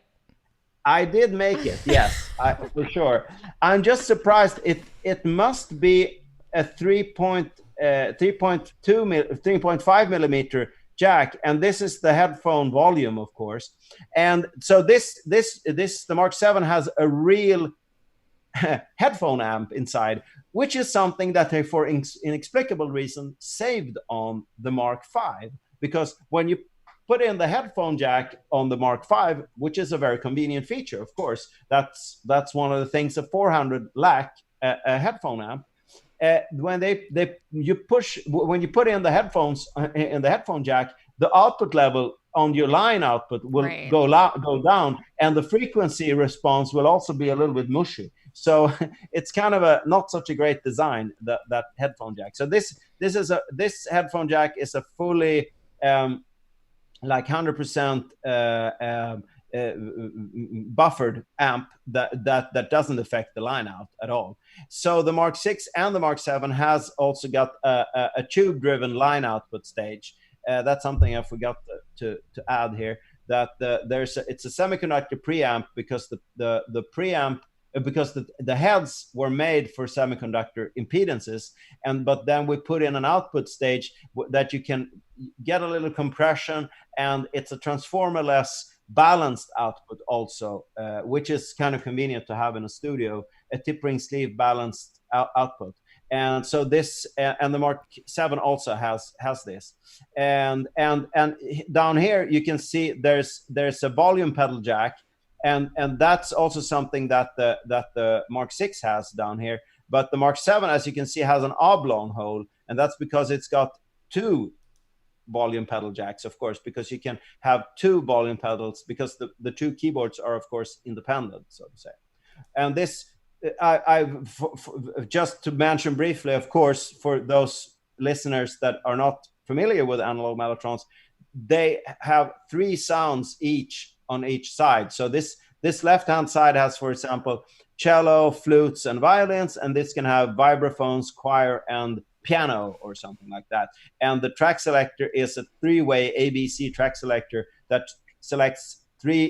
I did make it, yes, for sure. I'm just surprised. It must be a 3.5 millimeter jack, and this is the headphone volume, of course. And so the Mark VII has a real headphone amp inside, which is something that they, for inexplicable reason, saved on the Mark V, because when you put in the headphone jack on the Mark V, which is a very convenient feature, of course. That's one of the things the 400 lack, a headphone amp. When you put in the headphones in the headphone jack, the output level on your line output will go down, and the frequency response will also be a little bit mushy. So it's kind of a not such a great design, that headphone jack. So this headphone jack is a fully like 100% buffered amp that doesn't affect the line out at all. So the Mark VI and the Mark VII has also got a tube-driven line output stage. That's something I forgot to add here. That it's a semiconductor preamp, because the preamp, because the heads were made for semiconductor impedances, but then we put in an output stage that you can get a little compression, and it's a transformer-less balanced output also, which is kind of convenient to have in a studio, a tip ring sleeve balanced output. And so this, and the Mark VII also has this, and down here you can see there's a volume pedal jack, and that's also something that the Mark VI has down here. But the Mark VII, as you can see, has an oblong hole, and that's because it's got two volume pedal jacks, of course, because you can have two volume pedals, because the two keyboards are, of course, independent, so to say. And this, just to mention briefly, of course, for those listeners that are not familiar with analog mellotrons, they have three sounds each on each side. So this left-hand side has, for example, cello, flutes, and violins, and this can have vibraphones, choir, and piano, or something like that. And the track selector is a three-way ABC track selector that selects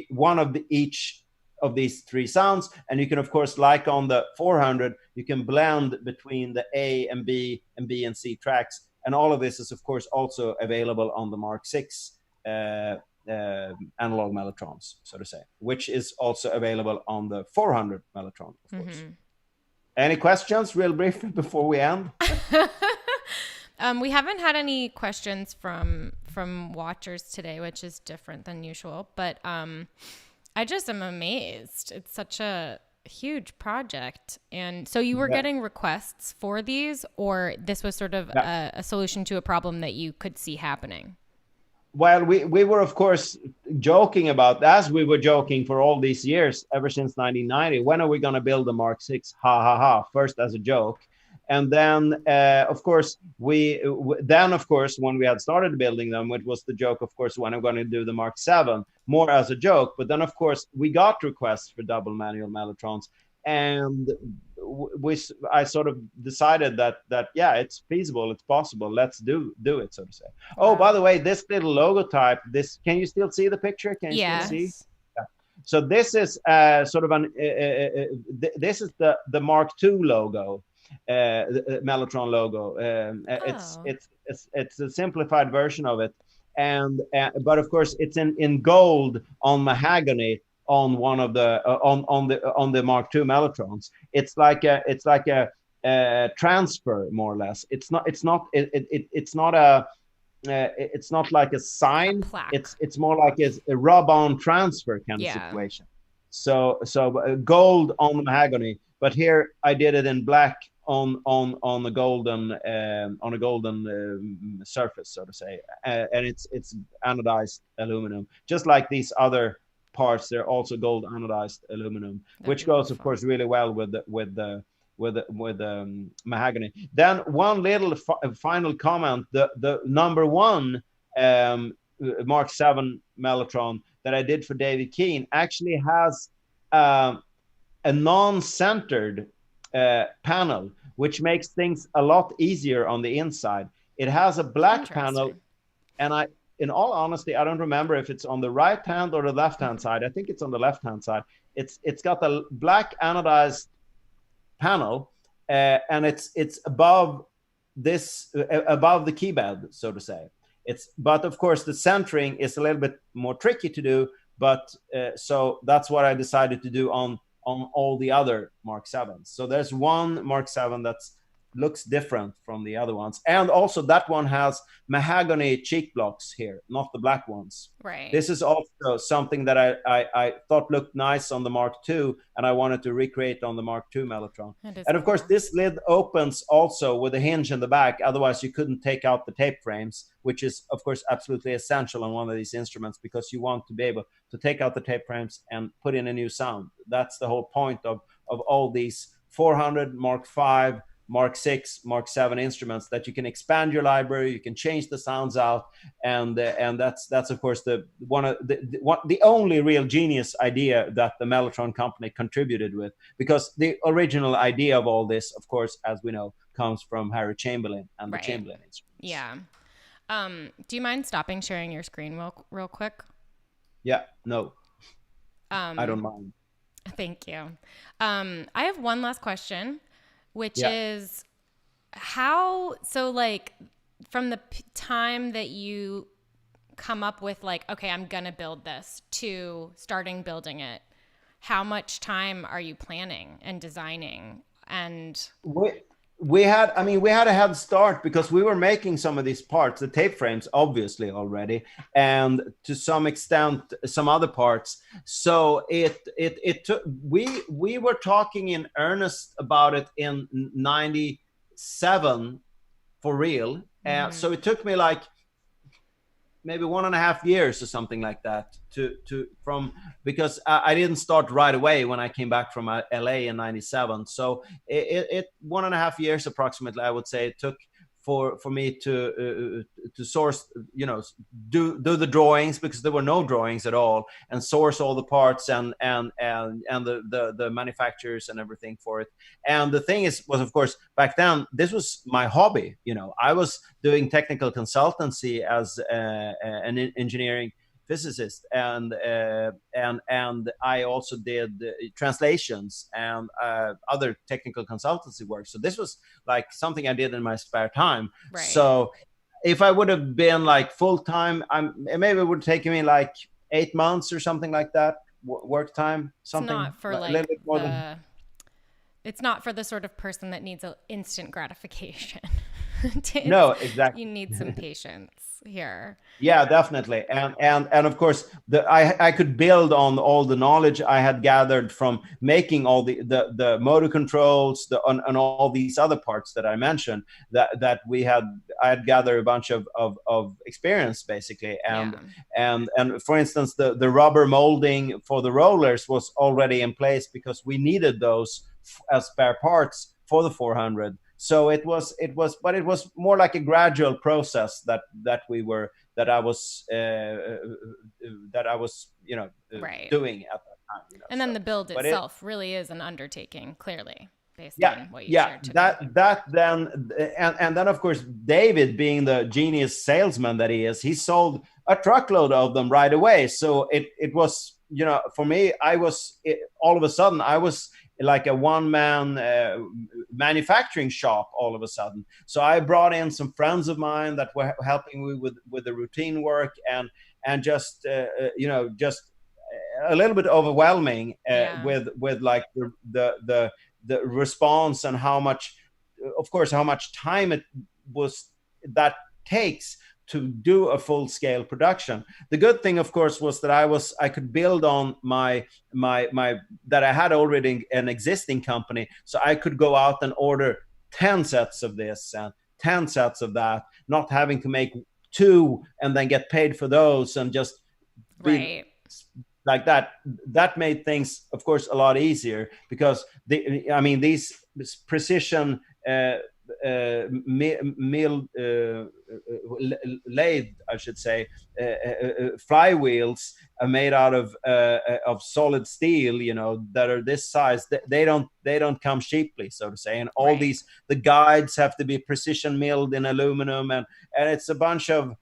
one of each of these three sounds. And you can, of course, like on the 400, you can blend between the A and B and B and C tracks. And all of this is, of course, also available on the Mark VI analog mellotrons, so to say, which is also available on the 400 mellotron, of course. Any questions, real briefly, before we end? We haven't had any questions from watchers today, which is different than usual. But I just am amazed. It's such a huge project. And so you were getting requests for these, or this was sort of a solution to a problem that you could see happening? Well, we were, of course, joking about, as we were joking for all these years, ever since 1990, when are we going to build a Mark VI? Ha, ha, ha. First as a joke. And then, of course, when we had started building them, it was the joke, of course, when I'm going to do the Mark VII, more as a joke. But then, of course, we got requests for double manual mellotrons. And I sort of decided that yeah, it's feasible, it's possible, let's do it, so to say. Oh, by the way, this little logo type, can you still see the picture? Can you still see? Yeah. So this is sort of this is the Mark II logo, the Mellotron logo. It's a simplified version of it, and but of course it's in gold on mahogany on one of the on the Mark II mellotrons. It's like a transfer, more or less. It's not like a sign. It's more like a rub-on transfer kind of situation. So gold on the mahogany, but here I did it in black on a golden surface, so to say, and it's anodized aluminum, just like these other parts. They're also gold anodized aluminum, which goes, of course, really well with the mahogany. Then one little final comment: the number one Mark VII mellotron that I did for David Keane actually has a non-centered panel, which makes things a lot easier on the inside. It has a black panel, and in all honesty, I don't remember if it's on the right hand or the left hand side. I think it's on the left hand side. It's got a black anodized panel, and it's above the key bed, so to say. But of course the centering is a little bit more tricky to do, but so that's what I decided to do on all the other Mark 7s. So there's one Mark 7 that looks different from the other ones, and also that one has mahogany cheek blocks here, not the black ones. Right. This is also something that I thought looked nice on the Mark II, and I wanted to recreate on the Mark II mellotron. And of course, this lid opens also with a hinge in the back. Otherwise, you couldn't take out the tape frames, which is, of course, absolutely essential on one of these instruments, because you want to be able to take out the tape frames and put in a new sound. That's the whole point of all these 400, Mark V, Mark VI, Mark VII instruments, that you can expand your library, you can change the sounds out, and that's of course the only real genius idea that the Mellotron company contributed with, because the original idea of all this, of course, as we know, comes from Harry Chamberlain and the Chamberlain instruments. Yeah. Do you mind stopping sharing your screen real quick? Yeah, no. I don't mind. Thank you. I have one last question, which is so like from the time that you come up with like, okay, I'm going to build this, to starting building it, how much time are you planning and designing? And we had a head start because we were making some of these parts, the tape frames, obviously already, and to some extent some other parts. So it took, we were talking in earnest about it in 97 for real. So it took me like maybe 1.5 years or something like that because I didn't start right away when I came back from LA in 97. So it 1.5 years approximately, I would say, it took for me to source, do the drawings, because there were no drawings at all, and source all the parts and the manufacturers and everything for it. And the thing was, of course, back then this was my hobby. I was doing technical consultancy as an engineering physicist, and I also did translations and other technical consultancy work. So this was like something I did in my spare time. Right. So if I would have been like full time, maybe it would take me like 8 months or something like that, work time. Something. It's not for like it's not for the sort of person that needs an instant gratification. No, exactly. You need some patience here. Yeah, definitely. And of course, I could build on all the knowledge I had gathered from making all the motor controls and all these other parts that I mentioned, that I had gathered a bunch of experience basically. And for instance, the rubber molding for the rollers was already in place because we needed those as spare parts for the 400. So it was more like a gradual process that I was doing at that time. And then the build itself really is an undertaking, clearly, based on what you shared today. And then of course, David, being the genius salesman that he is, he sold a truckload of them right away. So it was, for me, all of a sudden I was like a one-man manufacturing shop all of a sudden. So I brought in some friends of mine that were helping me with the routine work, and just just a little bit overwhelming with like the response, and how much time it was that takes do a full scale production. The good thing, of course, was that I could build on my that I had already an existing company, so I could go out and order 10 sets of this and 10 sets of that, not having to make 2 and then get paid for those and just be like that. That made things, of course, a lot easier, because these precision lathe, I should say, flywheels are made out of solid steel, that are this size. They don't come cheaply, so to say. And all the guides have to be precision milled in aluminum, and it's a bunch of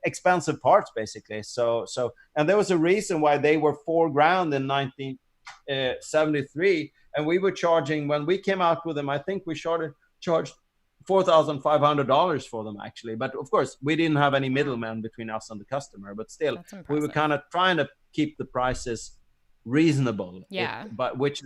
expensive parts, basically. So and there was a reason why they were $4,000 in 1973, and we were charging, when we came out with them, I think we charged $4,500 for them, actually. But of course, we didn't have any middlemen between us and the customer. But still, we were kind of trying to keep the prices reasonable. But which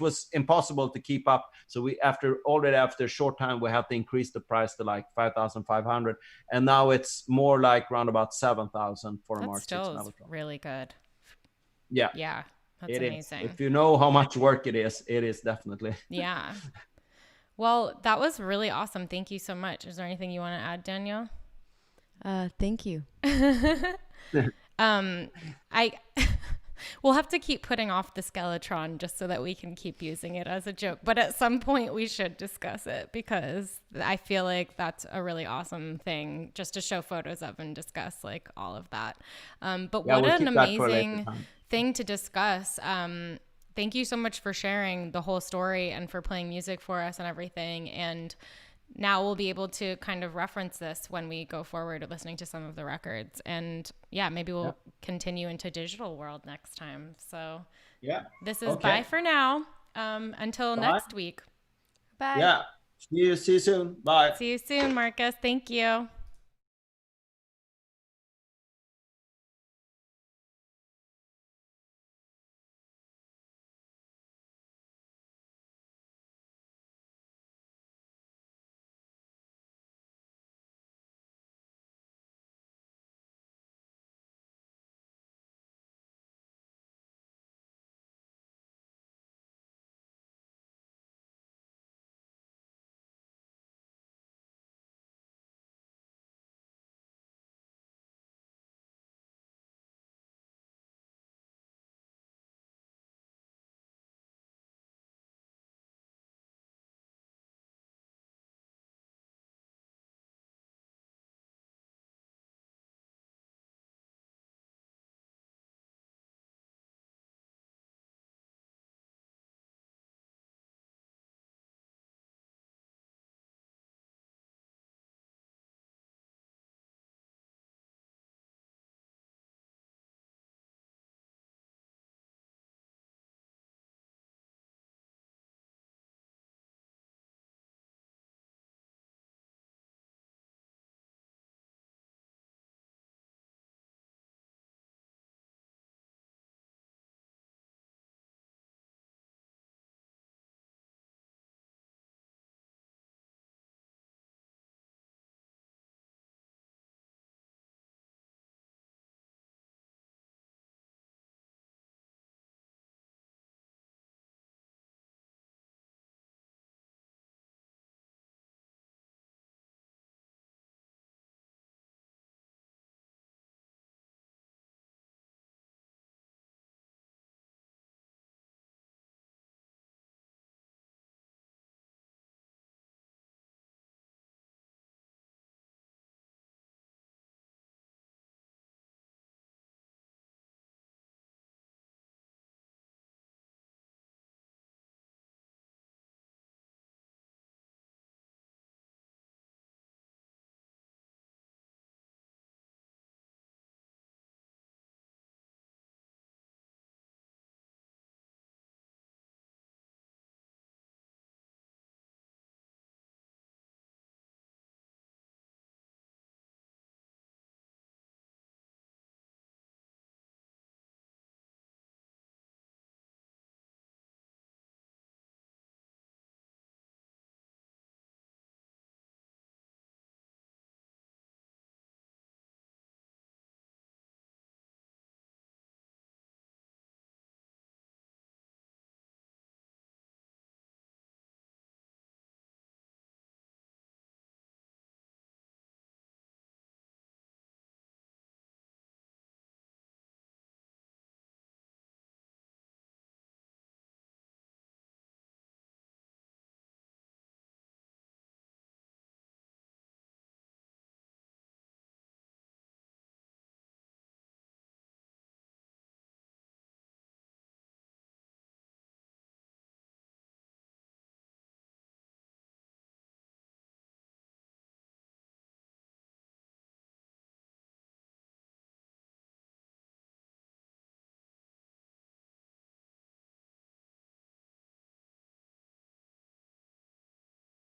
was impossible to keep up. So we after a short time, we had to increase the price to like $5,500, and now it's more like around about $7,000 for a Mark 6 Mellotron. Really good. Yeah. That's amazing. If you know how much work it is definitely. Yeah. Well, that was really awesome. Thank you so much. Is there anything you want to add, Danielle? Thank you. We'll have to keep putting off the Skeletron just so that we can keep using it as a joke. But at some point we should discuss it, because I feel like that's a really awesome thing just to show photos of and discuss like all of that. But what an amazing thing to discuss. Thank you so much for sharing the whole story and for playing music for us and everything. And now we'll be able to kind of reference this when we go forward listening to some of the records. And maybe we'll continue into digital world next time. So this is bye for now. Until next week. Bye. Yeah. See you soon. Bye. See you soon, Marcus. Thank you.